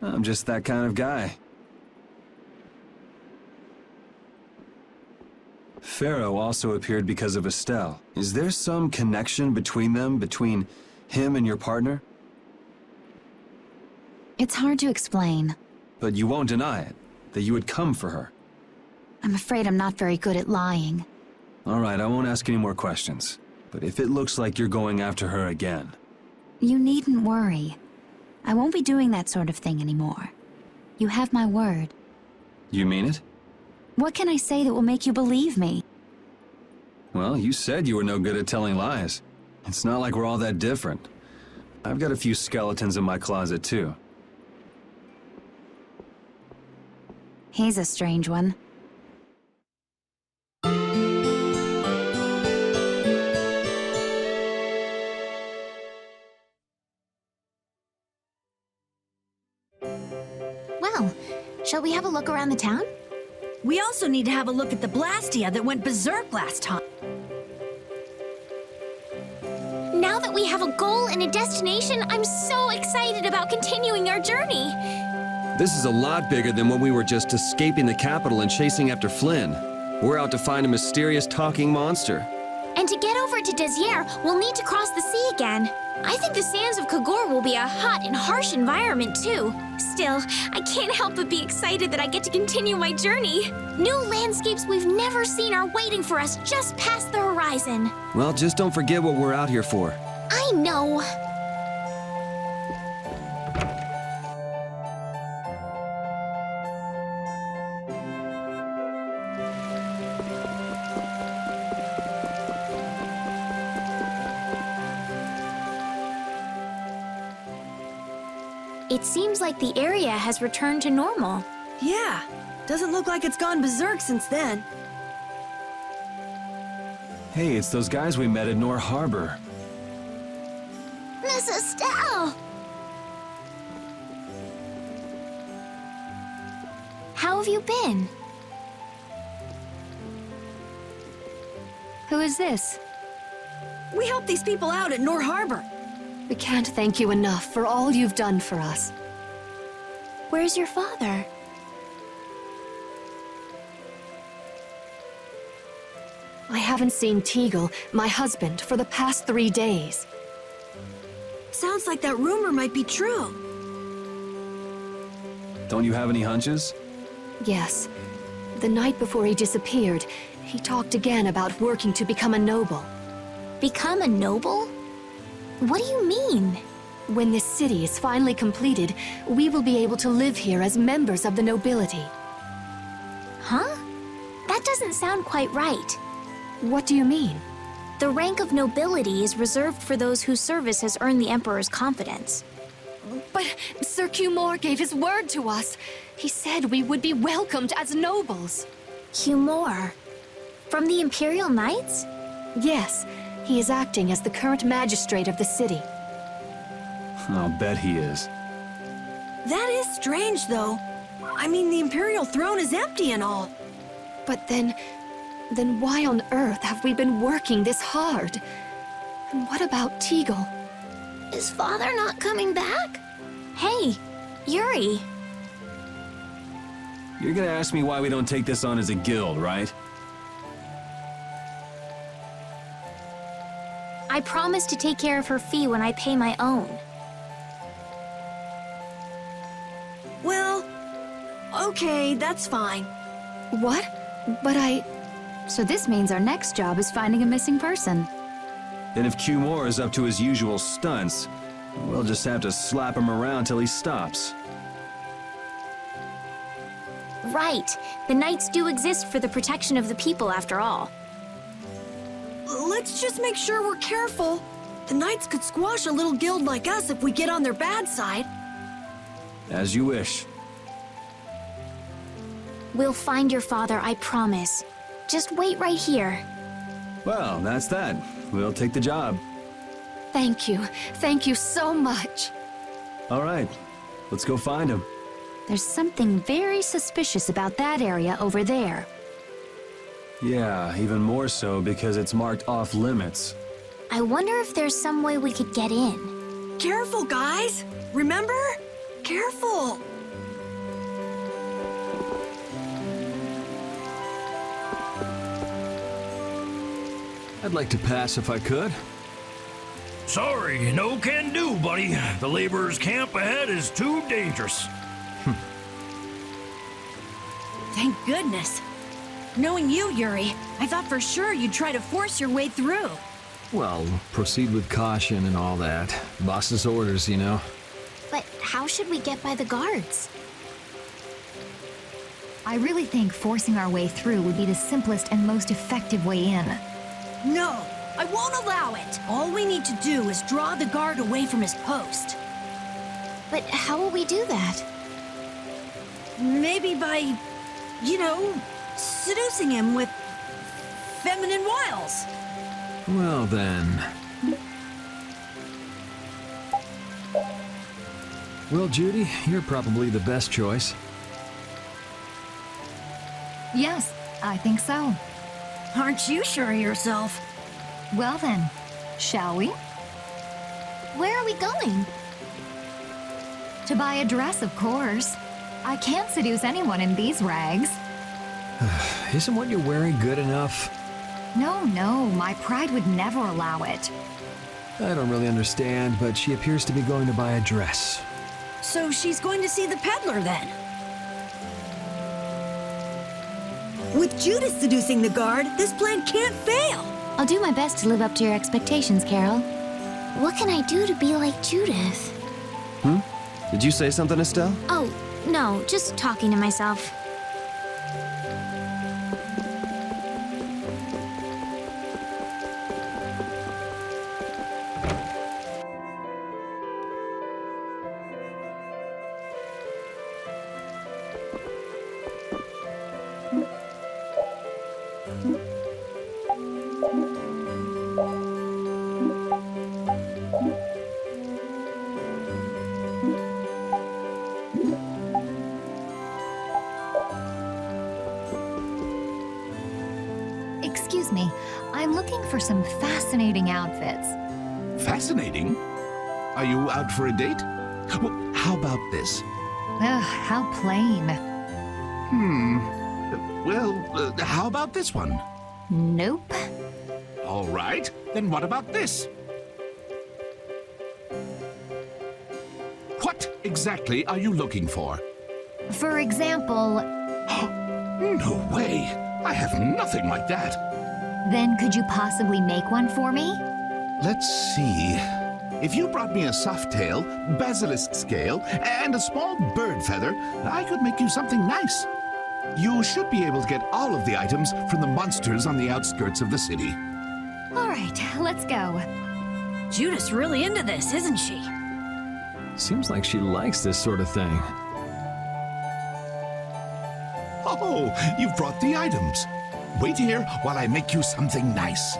I'm just that kind of guy. Pharaoh also appeared because of Estelle. Is there some connection between them, between him and your partner? It's hard to explain. But you won't deny it, that you would come for her. I'm afraid I'm not very good at lying. All right, I won't ask any more questions. But if it looks like you're going after her again... You needn't worry. I won't be doing that sort of thing anymore. You have my word. You mean it? What can I say that will make you believe me? Well, you said you were no good at telling lies. It's not like we're all that different. I've got a few skeletons in my closet, too. He's a strange one. Well, shall we have a look around the town? We also need to have a look at the Blastia that went berserk last time. Now that we have a goal and a destination, I'm so excited about continuing our journey. This is a lot bigger than when we were just escaping the capital and chasing after Flynn. We're out to find a mysterious talking monster. And to get over to Desier, we'll need to cross the sea again. I think the sands of Kagor will be a hot and harsh environment, too. Still, I can't help but be excited that I get to continue my journey. New landscapes we've never seen are waiting for us just past the horizon. Well, just don't forget what we're out here for. I know. It seems like the area has returned to normal. Yeah, doesn't look like it's gone berserk since then. Hey, it's those guys we met at Nor Harbor. Miss Estelle! How have you been? Who is this? We helped these people out at Nor Harbor. We can't thank you enough for all you've done for us. Where's your father? I haven't seen Teagle, my husband, for the past 3 days. Sounds like that rumor might be true. Don't you have any hunches? Yes. The night before he disappeared, he talked again about working to become a noble. Become a noble? What do you mean? When this city is finally completed, we will be able to live here as members of the nobility. Huh? That doesn't sound quite right. What do you mean? The rank of nobility is reserved for those whose service has earned the Emperor's confidence. But Sir Cumore gave his word to us. He said we would be welcomed as nobles. Cumore? From the Imperial Knights? Yes, he is acting as the current magistrate of the city. I'll bet he is. That is strange, though. I mean, the Imperial throne is empty and all. But then why on earth have we been working this hard? And what about Teagle? Is father not coming back? Hey, Yuri. You're gonna ask me why we don't take this on as a guild, right? I promise to take care of her fee when I pay my own. Well, okay, that's fine. What? But So this means our next job is finding a missing person. And if Cumore is up to his usual stunts, we'll just have to slap him around till he stops. Right. The Knights do exist for the protection of the people, after all. Let's just make sure we're careful. The Knights could squash a little guild like us if we get on their bad side. As you wish. We'll find your father, I promise. Just wait right here. Well, that's that. We'll take the job. thank you. Thank you so much. All right, let's go find him. There's something very suspicious about that area over there. Yeah, even more so because it's marked off limits. I wonder if there's some way we could get in. Careful, guys! Remember? Careful! I'd like to pass if I could. Sorry, no can do, buddy. The laborers' camp ahead is too dangerous. Thank goodness. Knowing you, Yuri, I thought for sure you'd try to force your way through. Well, proceed with caution and all that. Boss's orders, you know. But how should we get by the guards? I really think forcing our way through would be the simplest and most effective way in. No, I won't allow it. All we need to do is draw the guard away from his post. But how will we do that? Maybe by, you know, seducing him with feminine wiles. Well then. Well, Judy, you're probably the best choice. Yes, I think so. Aren't you sure of yourself? Well then, shall we? Where are we going? To buy a dress, of course. I can't seduce anyone in these rags. Isn't what you're wearing good enough? No, my pride would never allow it. I don't really understand, but she appears to be going to buy a dress. So she's going to see the peddler then? With Judith seducing the guard, this plan can't fail! I'll do my best to live up to your expectations, Carol. What can I do to be like Judith? Did you say something, Estelle? Oh, no, just talking to myself. I'm looking for some fascinating outfits. Fascinating? Are you out for a date? Well, how about this? Ugh, how plain. Well, how about this one? Nope. All right, then what about this? What exactly are you looking for? For example... No way! I have nothing like that. Then could you possibly make one for me? Let's see. If you brought me a soft tail, basilisk scale, and a small bird feather, I could make you something nice. You should be able to get all of the items from the monsters on the outskirts of the city. All right, let's go. Judith's really into this, isn't she? Seems like she likes this sort of thing. Oh, you've brought the items. Wait here while I make you something nice.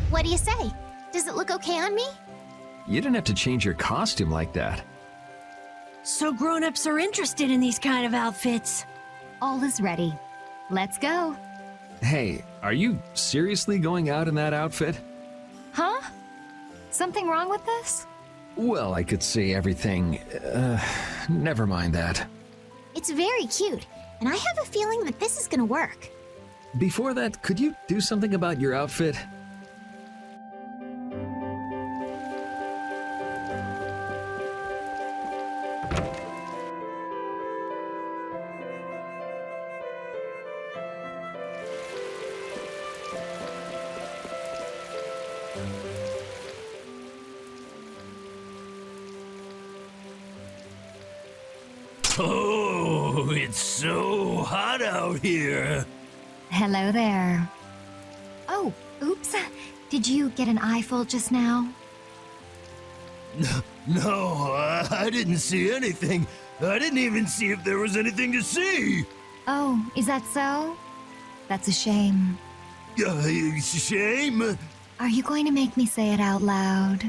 What do you say? Does it look okay on me? You didn't have to change your costume like that. So grown-ups are interested in these kind of outfits. All is ready. Let's go. Hey, are you seriously going out in that outfit? Huh? Something wrong with this? Well, I could see everything. Never mind that. It's very cute, and I have a feeling that this is gonna work. Before that, could you do something about your outfit? Oh, it's so hot out here. Hello there. Oh, oops. Did you get an eyeful just now? No, I didn't see anything. I didn't even see if there was anything to see. Oh, is that so? That's a shame. It's a shame. Are you going to make me say it out loud?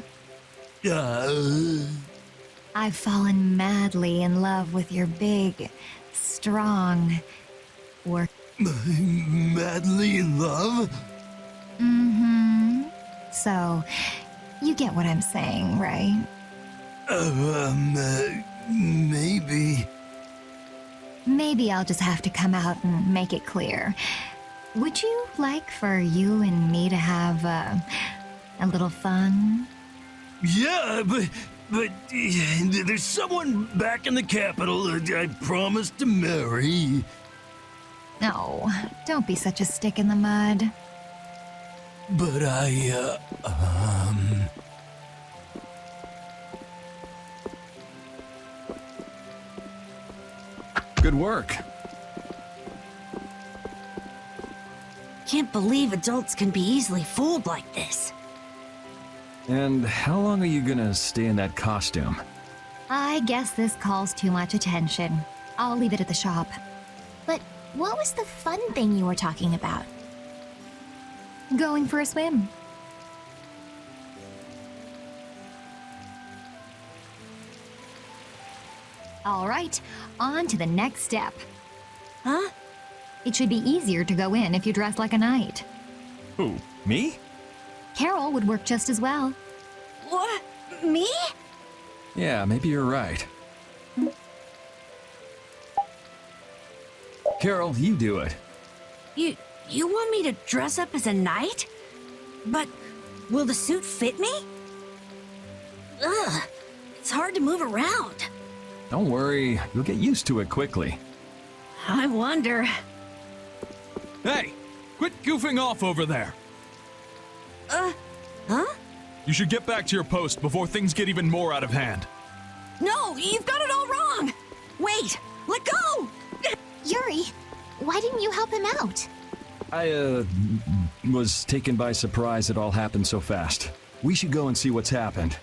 I've fallen madly in love with your big, strong work. Madly in love? Mm-hmm. So, you get what I'm saying, right? Maybe. Maybe I'll just have to come out and make it clear. Would you like for you and me to have a little fun? Yeah, but there's someone back in the capital that I promised to marry. No, don't be such a stick in the mud. But Good work. Can't believe adults can be easily fooled like this. And how long are you gonna stay in that costume? I guess this calls too much attention. I'll leave it at the shop. But what was the fun thing you were talking about? Going for a swim. All right, on to the next step. Huh? It should be easier to go in if you dress like a knight. Who, me? Carol would work just as well. What? Me? Yeah, maybe you're right. Carol, you do it. You want me to dress up as a knight? But will the suit fit me? Ugh, it's hard to move around. Don't worry, you'll get used to it quickly. I wonder. Hey, quit goofing off over there. Huh? You should get back to your post before things get even more out of hand. No, you've got it all wrong! Wait, let go! Yuri, why didn't you help him out? I, was taken by surprise it all happened so fast. We should go and see what's happened.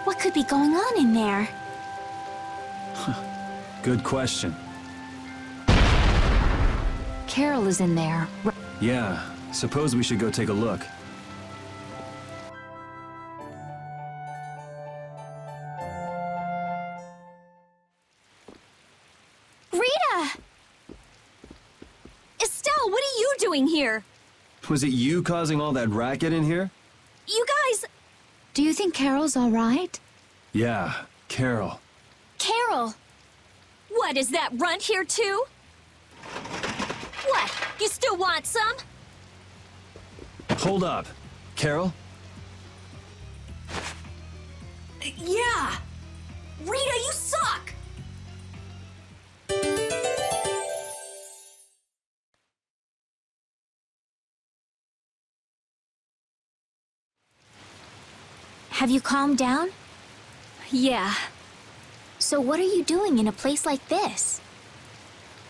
What could be going on in there? Good question. Carol is in there. Yeah, suppose we should go take a look. Rita! Estelle, what are you doing here? Was it you causing all that racket in here? You guys... Do you think Carol's all right? Yeah, Carol. Carol! What, is that runt here too? What, you still want some? Hold up. Carol? Yeah! Rita, you suck! Have you calmed down? Yeah. So what are you doing in a place like this?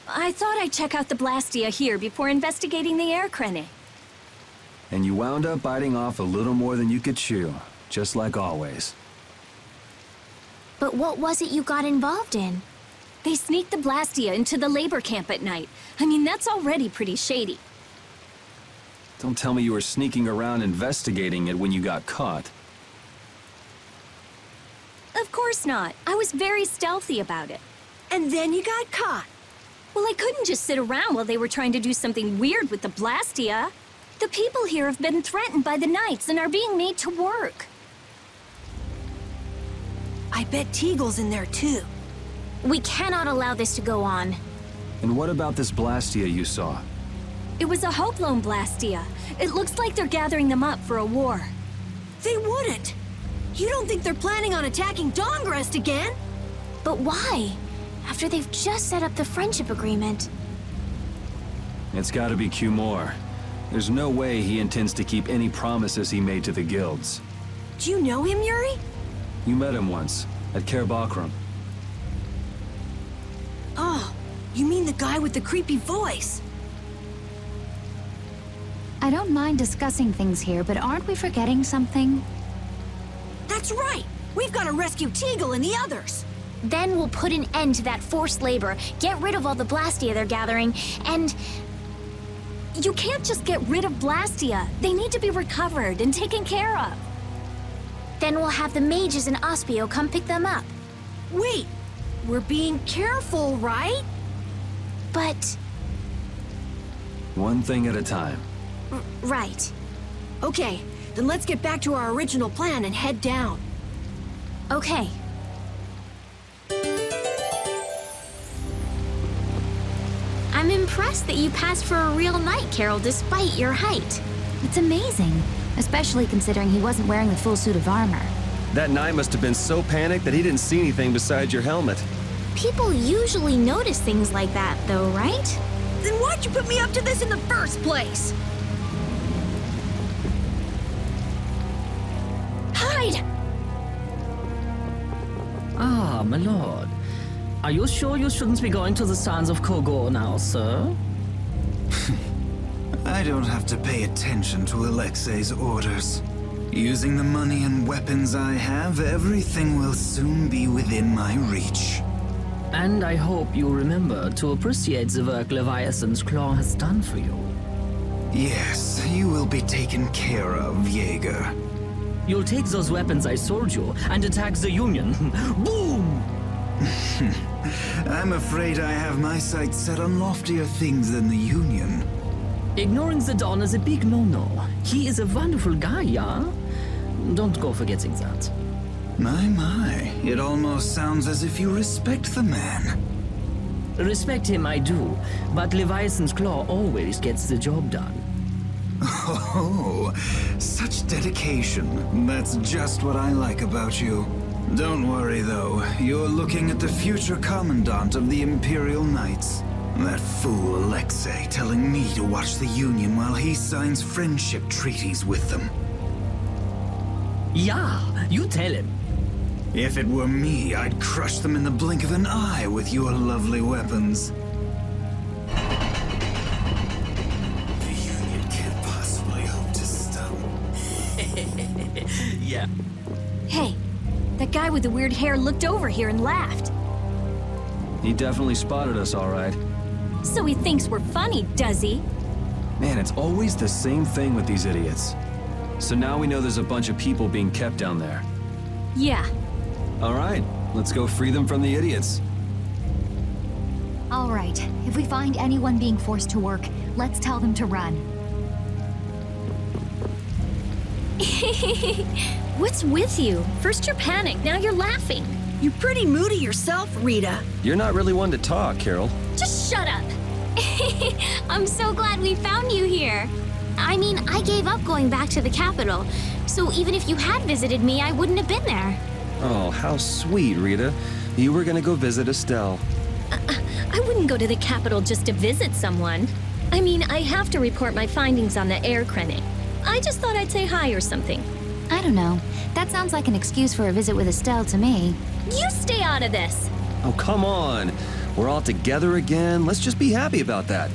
I thought I'd check out the Blastia here before investigating the air crane. And you wound up biting off a little more than you could chew, just like always. But what was it you got involved in? They sneaked the Blastia into the labor camp at night. I mean, that's already pretty shady. Don't tell me you were sneaking around investigating it when you got caught. Of course not. I was very stealthy about it. And then you got caught. Well, I couldn't just sit around while they were trying to do something weird with the Blastia. The people here have been threatened by the Knights and are being made to work. I bet Teagle's in there too. We cannot allow this to go on. And what about this Blastia you saw? It was a Hope Loan Blastia. It looks like they're gathering them up for a war. They wouldn't. You don't think they're planning on attacking Dawngrest again? But why? After they've just set up the friendship agreement. It's gotta be Q-More. There's no way he intends to keep any promises he made to the guilds. Do you know him, Yuri? You met him once, at Caer Bakram. Oh, you mean the guy with the creepy voice? I don't mind discussing things here, but aren't we forgetting something? That's right! We've got to rescue Teagle and the others! Then we'll put an end to that forced labor, get rid of all the Blastia they're gathering, and... You can't just get rid of Blastia. They need to be recovered and taken care of. Then we'll have the mages and Ospio come pick them up. Wait! We're being careful, right? But... One thing at a time. Right. Okay, then let's get back to our original plan and head down. Okay. I'm impressed that you passed for a real knight, Carol, despite your height. It's amazing, especially considering he wasn't wearing the full suit of armor. That knight must have been so panicked that he didn't see anything besides your helmet. People usually notice things like that, though, right? Then why'd you put me up to this in the first place? Hide! Ah, my lord. Are you sure you shouldn't be going to the Sands of Kogor now, sir? I don't have to pay attention to Alexei's orders. Using the money and weapons I have, everything will soon be within my reach. And I hope you remember to appreciate the work Leviathan's Claw has done for you. Yes, you will be taken care of, Jaeger. You'll take those weapons I sold you and attack the Union. Boom! I'm afraid I have my sights set on loftier things than the Union. Ignoring the Dawn is a big no-no. He is a wonderful guy, yeah? Don't go forgetting that. My, it almost sounds as if you respect the man. Respect him I do, but Leviathan's Claw always gets the job done. Oh, such dedication. That's just what I like about you. Don't worry, though. You're looking at the future Commandant of the Imperial Knights. That fool Alexei telling me to watch the Union while he signs friendship treaties with them. Yeah, you tell him. If it were me, I'd crush them in the blink of an eye with your lovely weapons. The Union can't possibly hope to stop. Yeah. Hey, That guy with the weird hair looked over here and laughed. He definitely spotted us, all right. So he thinks we're funny, does he? Man, it's always the same thing with these idiots. So now we know there's a bunch of people being kept down there. Yeah. All right, let's go free them from the idiots. All right, if we find anyone being forced to work, let's tell them to run. What's with you? First you're panicked, now you're laughing. You're pretty moody yourself, Rita. You're not really one to talk, Carol. Just shut up. I'm so glad we found you here. I mean, I gave up going back to the capital, so even if you had visited me, I wouldn't have been there. Oh, how sweet, Rita. You were gonna go visit Estelle. I wouldn't go to the capital just to visit someone. I mean, I have to report my findings on the air clinic. I just thought I'd say hi or something. I don't know. That sounds like an excuse for a visit with Estelle to me. You stay out of this! Oh, come on. We're all together again. Let's just be happy about that.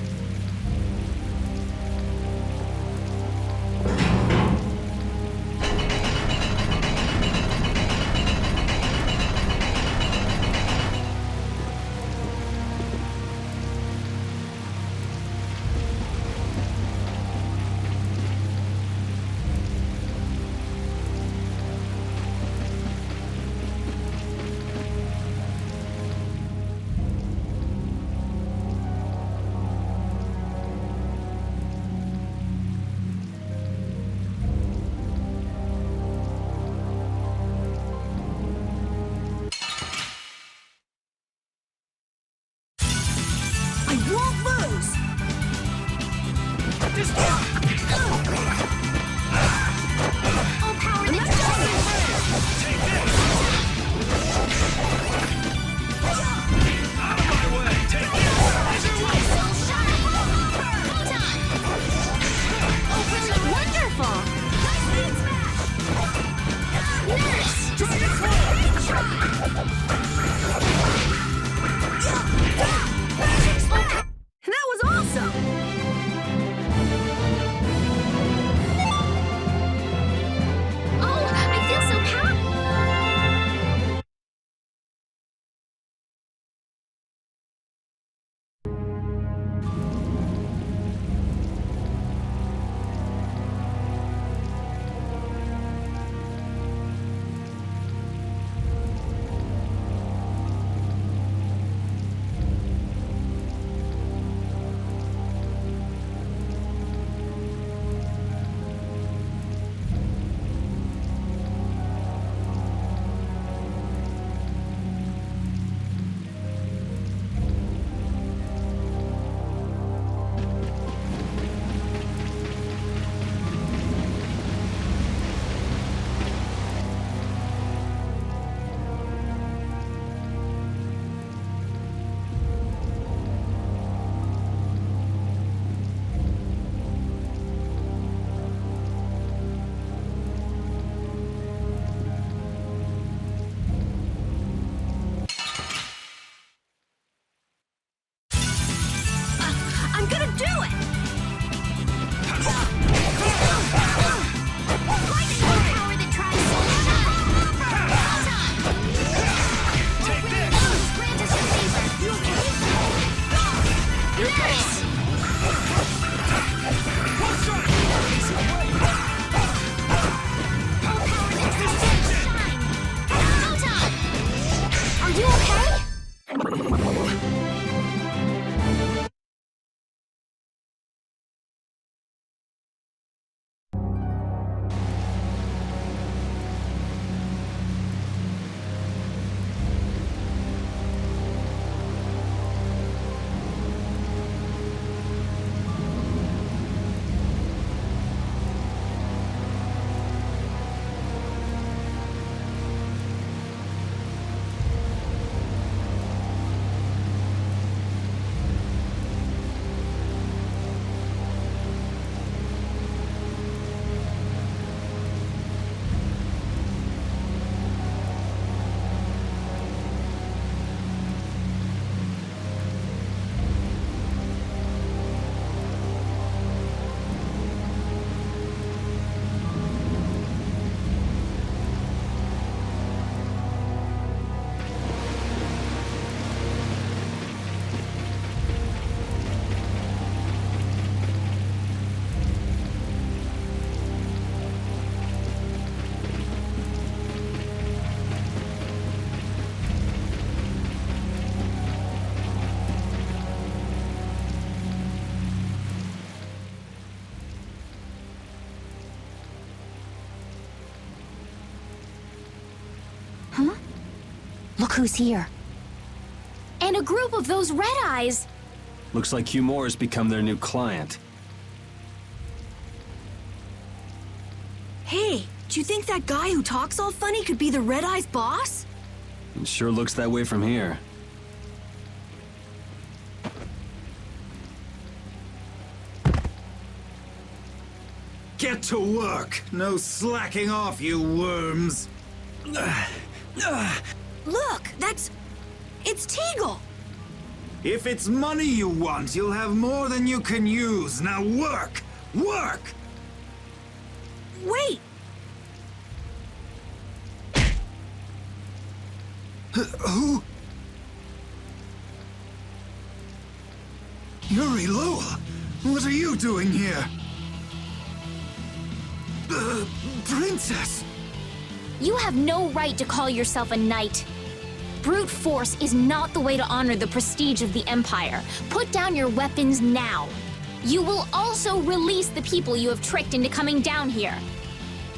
Look who's here. And a group of those red eyes. Looks like Hugh Moore's become their new client. Hey, do you think that guy who talks all funny could be the Red Eye's boss? It sure looks that way from here. Get to work! No slacking off, you worms! Look, it's Teagle! If it's money you want, you'll have more than you can use. Now work! Work! Wait! Who? Yuri Lowell! What are you doing here? Princess! You have no right to call yourself a knight. Brute force is not the way to honor the prestige of the Empire. Put down your weapons now. You will also release the people you have tricked into coming down here.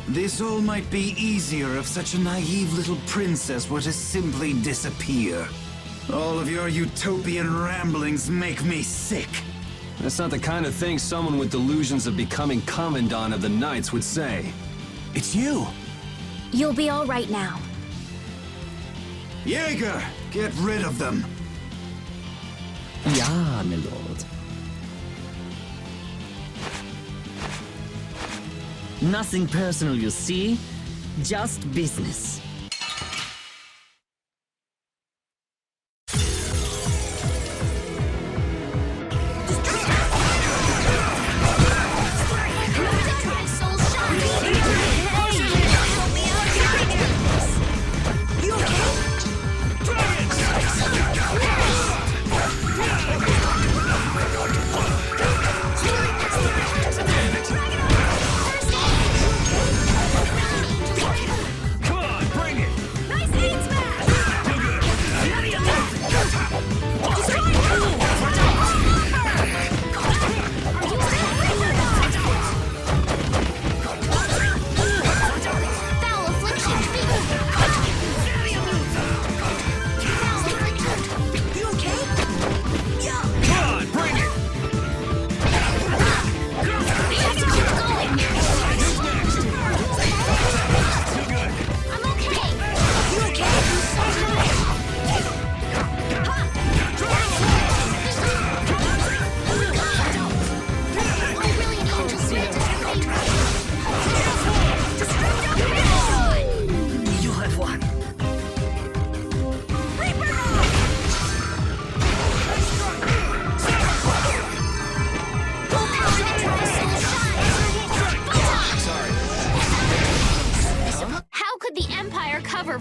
This all might be easier if such a naive little princess were to simply disappear. All of your utopian ramblings make me sick. That's not the kind of thing someone with delusions of becoming Commandant of the Knights would say. It's you! You'll be all right now. Jaeger, get rid of them! Ja, my lord. Nothing personal, you see? Just business.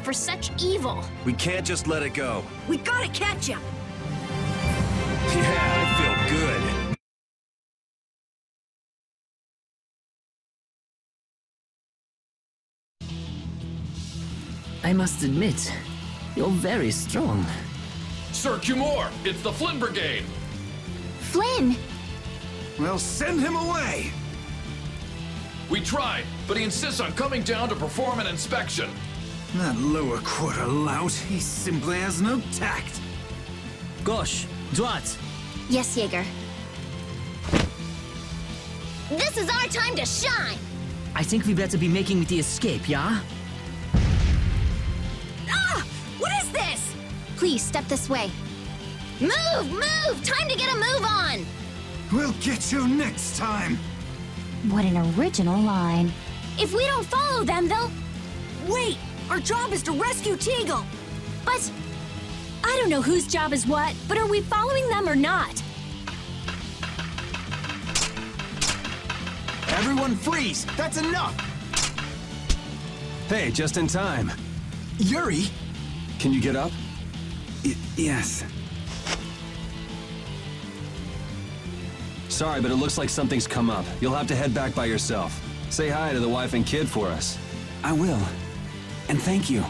For such evil. We can't just let it go. We gotta catch him! Yeah, I feel good. I must admit, you're very strong. Sir Cumore, it's the Flynn Brigade! Flynn! Well, send him away! We tried, but he insists on coming down to perform an inspection. That lower quarter lout, he simply has no tact. Gosh, droite. Yes, Jaeger. This is our time to shine! I think we better be making the escape, yeah? Ah! What is this? Please, step this way. Move! Move! Time to get a move on! We'll get you next time! What an original line. If we don't follow them, they'll... Wait! Our job is to rescue Teagle! But... I don't know whose job is what, but are we following them or not? Everyone freeze! That's enough! Hey, just in time. Yuri? Can you get up? Yes. Sorry, but it looks like something's come up. You'll have to head back by yourself. Say hi to the wife and kid for us. I will. And thank you.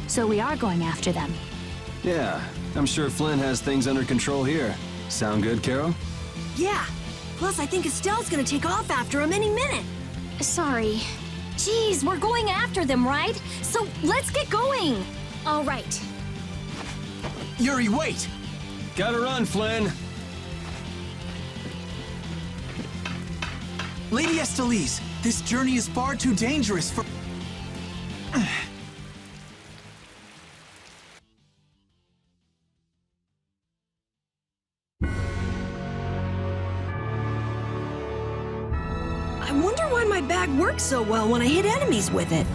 So we are going after them. Yeah, I'm sure Flynn has things under control here. Sound good, Carol? Yeah. Plus, I think Estelle's gonna take off after him any minute. Sorry. Geez, we're going after them, right? So let's get going. All right. Yuri, wait! Gotta run, Flynn. Lady Estelize, this journey is far too dangerous for... I wonder why my bag works so well when I hit enemies with it.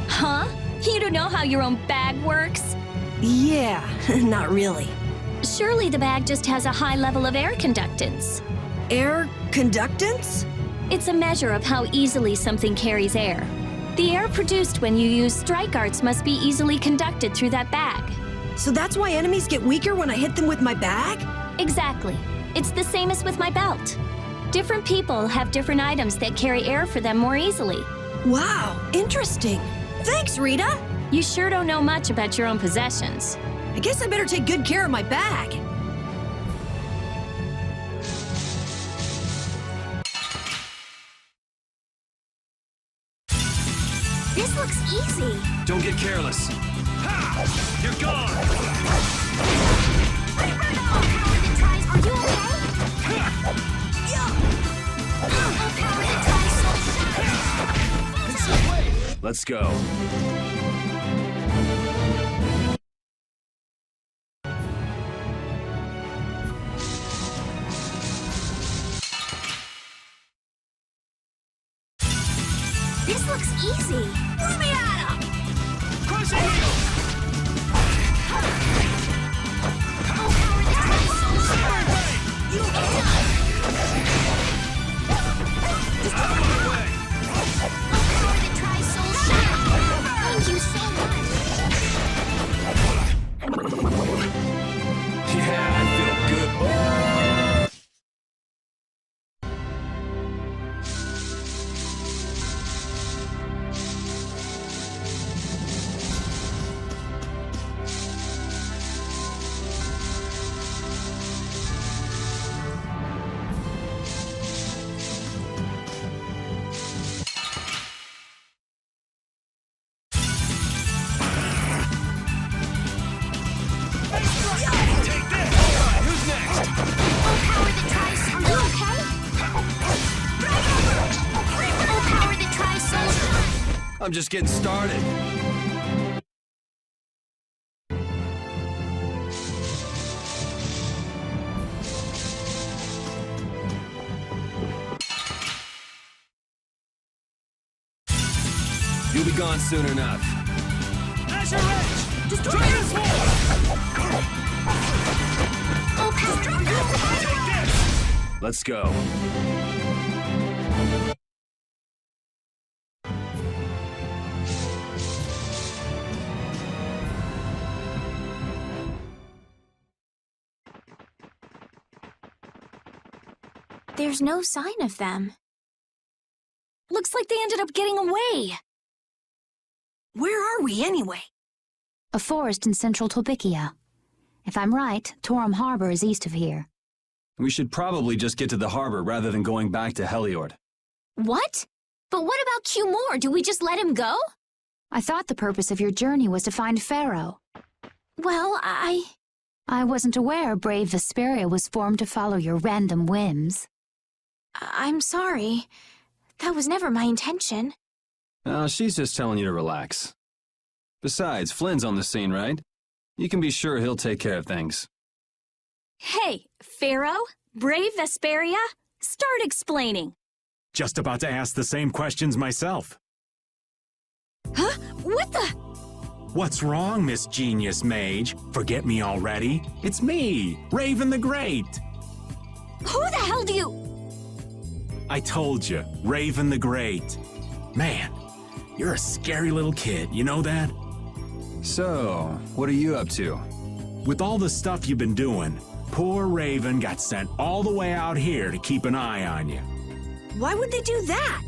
Huh? You don't know how your own bag works? Yeah, not really. Surely the bag just has a high level of air conductance. Air conductance? It's a measure of how easily something carries air. The air produced when you use strike arts must be easily conducted through that bag. So that's why enemies get weaker when I hit them with my bag? Exactly. It's the same as with my belt. Different people have different items that carry air for them more easily. Wow, interesting. Thanks, Rita. You sure don't know much about your own possessions. I guess I better take good care of my bag. This looks easy. Don't get careless. Ha! You're gone! Are you okay? Let's go. This looks easy. Throw me at him! Crushing you! You get done! Just out of my way! Thank you so much! Yeah, I feel good. I'm just getting started. You'll be gone soon enough. Azure Edge! Destroy this wall! Take this! Let's go. There's no sign of them. Looks like they ended up getting away. Where are we anyway? A forest in central Tolbikia. If I'm right, Torum Harbor is east of here. We should probably just get to the harbor rather than going back to Heliord. What? But what about Q-Moore? Do we just let him go? I thought the purpose of your journey was to find Pharaoh. Well, I wasn't aware brave Vesperia was formed to follow your random whims. I'm sorry. That was never my intention. She's just telling you to relax. Besides, Flynn's on the scene, right? You can be sure he'll take care of things. Hey, Pharaoh? Brave Vesperia? Start explaining. Just about to ask the same questions myself. Huh? What the? What's wrong, Miss Genius Mage? Forget me already? It's me, Raven the Great. Who the hell do you... I told you, Raven the Great. Man, you're a scary little kid, you know that? So, what are you up to? With all the stuff you've been doing, poor Raven got sent all the way out here to keep an eye on you. Why would they do that?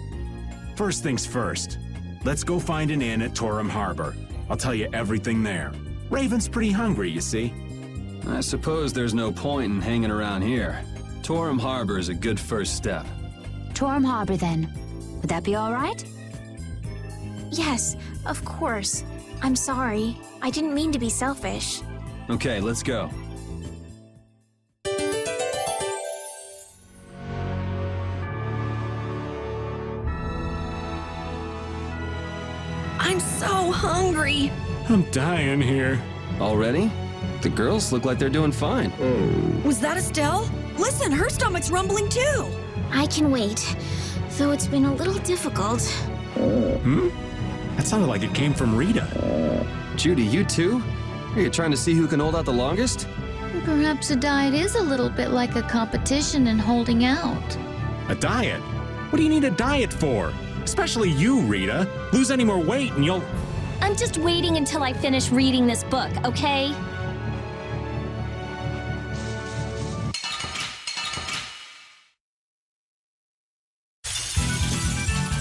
First things first, let's go find an inn at Torum Harbor. I'll tell you everything there. Raven's pretty hungry, you see. I suppose there's no point in hanging around here. Torum Harbor is a good first step. Torum Harbor, then. Would that be all right? Yes, of course. I'm sorry. I didn't mean to be selfish. Okay, let's go. I'm so hungry. I'm dying here. Already? The girls look like they're doing fine. Was that Estelle? Listen, her stomach's rumbling too. I can wait, though it's been a little difficult. Hmm? That sounded like it came from Rita. Judy, you too? Are you trying to see who can hold out the longest? Perhaps a diet is a little bit like a competition in holding out. A diet? What do you need a diet for? Especially you, Rita. Lose any more weight and you'll... I'm just waiting until I finish reading this book, okay?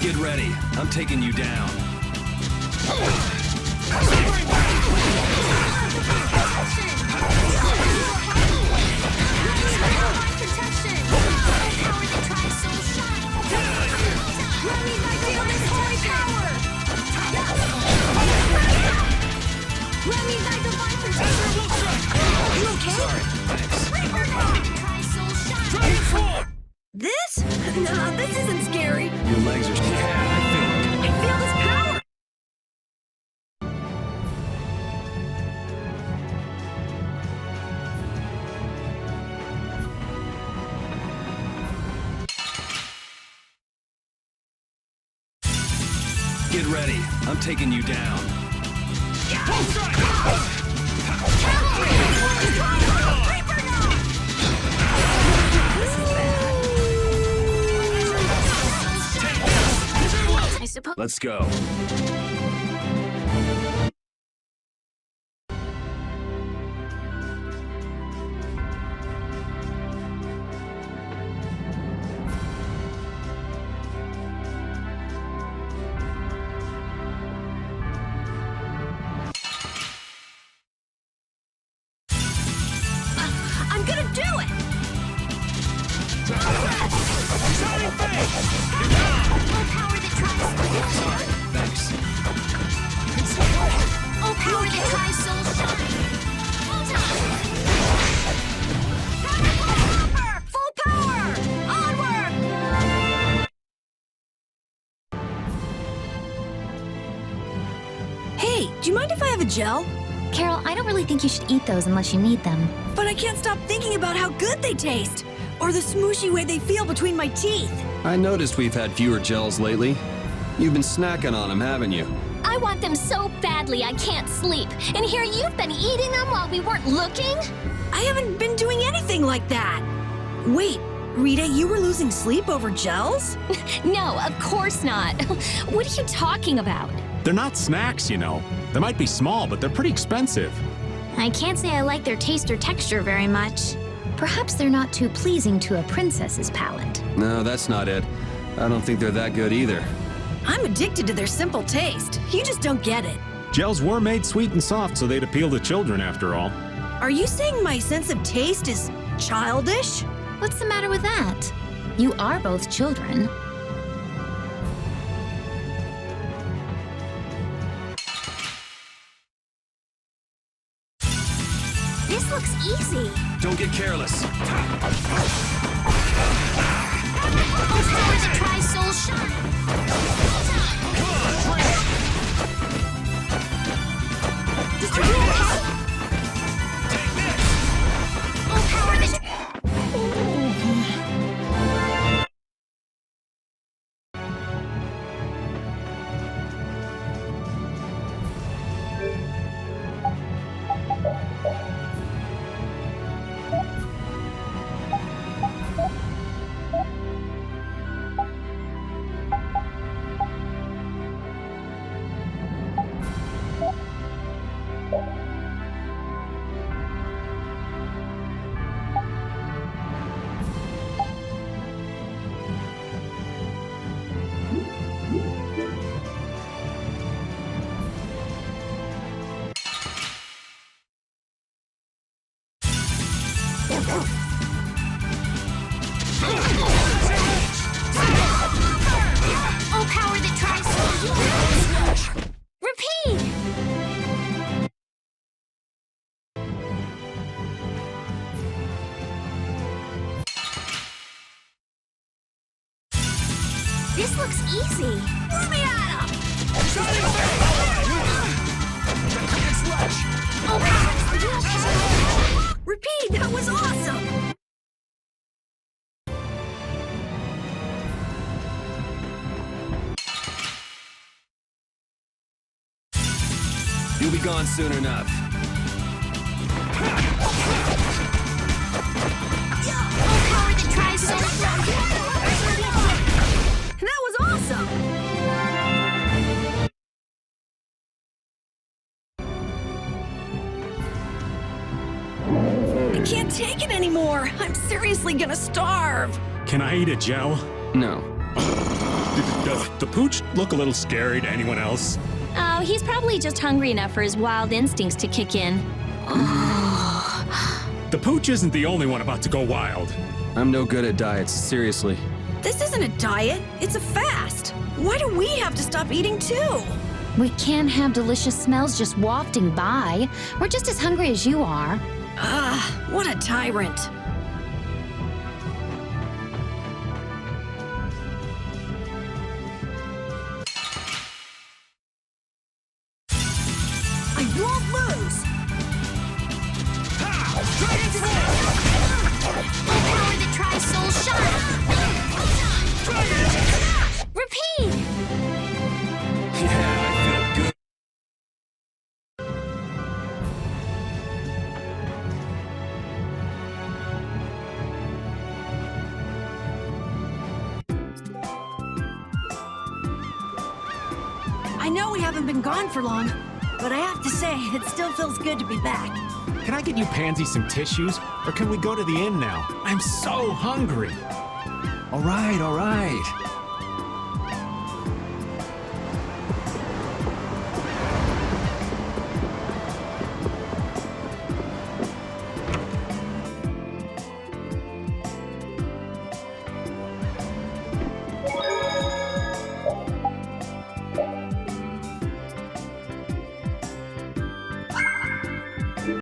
Get ready. I'm taking you down. This? Nah, this isn't scary. Your legs are... Yeah, I feel it. I feel this power. Get ready. I'm taking you down. I suppose. Let's go. I'm gonna do it. Thanks. Oh, power that tries soul shine! Full power! Onward! Hey, do you mind if I have a gel? Carol, I don't really think you should eat those unless you need them. But I can't stop thinking about how good they taste, or the smooshy way they feel between my teeth. I noticed we've had fewer gels lately. You've been snacking on them, haven't you? I want them so badly I can't sleep. And here you've been eating them while we weren't looking? I haven't been doing anything like that. Wait, Rita, you were losing sleep over gels? No, of course not. What are you talking about? They're not snacks, you know. They might be small, but they're pretty expensive. I can't say I like their taste or texture very much. Perhaps they're not too pleasing to a princess's palate. No, that's not it. I don't think they're that good either. I'm addicted to their simple taste. You just don't get it. Gels were made sweet and soft, so they'd appeal to children after all. Are you saying my sense of taste is childish? What's the matter with that? You are both children. This looks easy. Don't get careless. Power that tries soul shine! Are you okay? Oh, power that... looks easy. Let me at him! Repeat, that was awesome! You'll be gone soon enough. Power that tries so That was awesome! I can't take it anymore. I'm seriously gonna starve. Can I eat a gel? No. Does the pooch look a little scary to anyone else? Oh, he's probably just hungry enough for his wild instincts to kick in. The pooch isn't the only one about to go wild. I'm no good at diets, seriously. This isn't a diet, it's a fast. Why do we have to stop eating too? We can't have delicious smells just wafting by. We're just as hungry as you are. Ah, what a tyrant. I won't lose! power that tries soul shine. Repeat. Yeah, I feel good. I know we haven't been gone for long, but I have to say, it still feels good to be back. Can I get you Pansy some tissues? Or can we go to the inn now? I'm so hungry. All right, all right.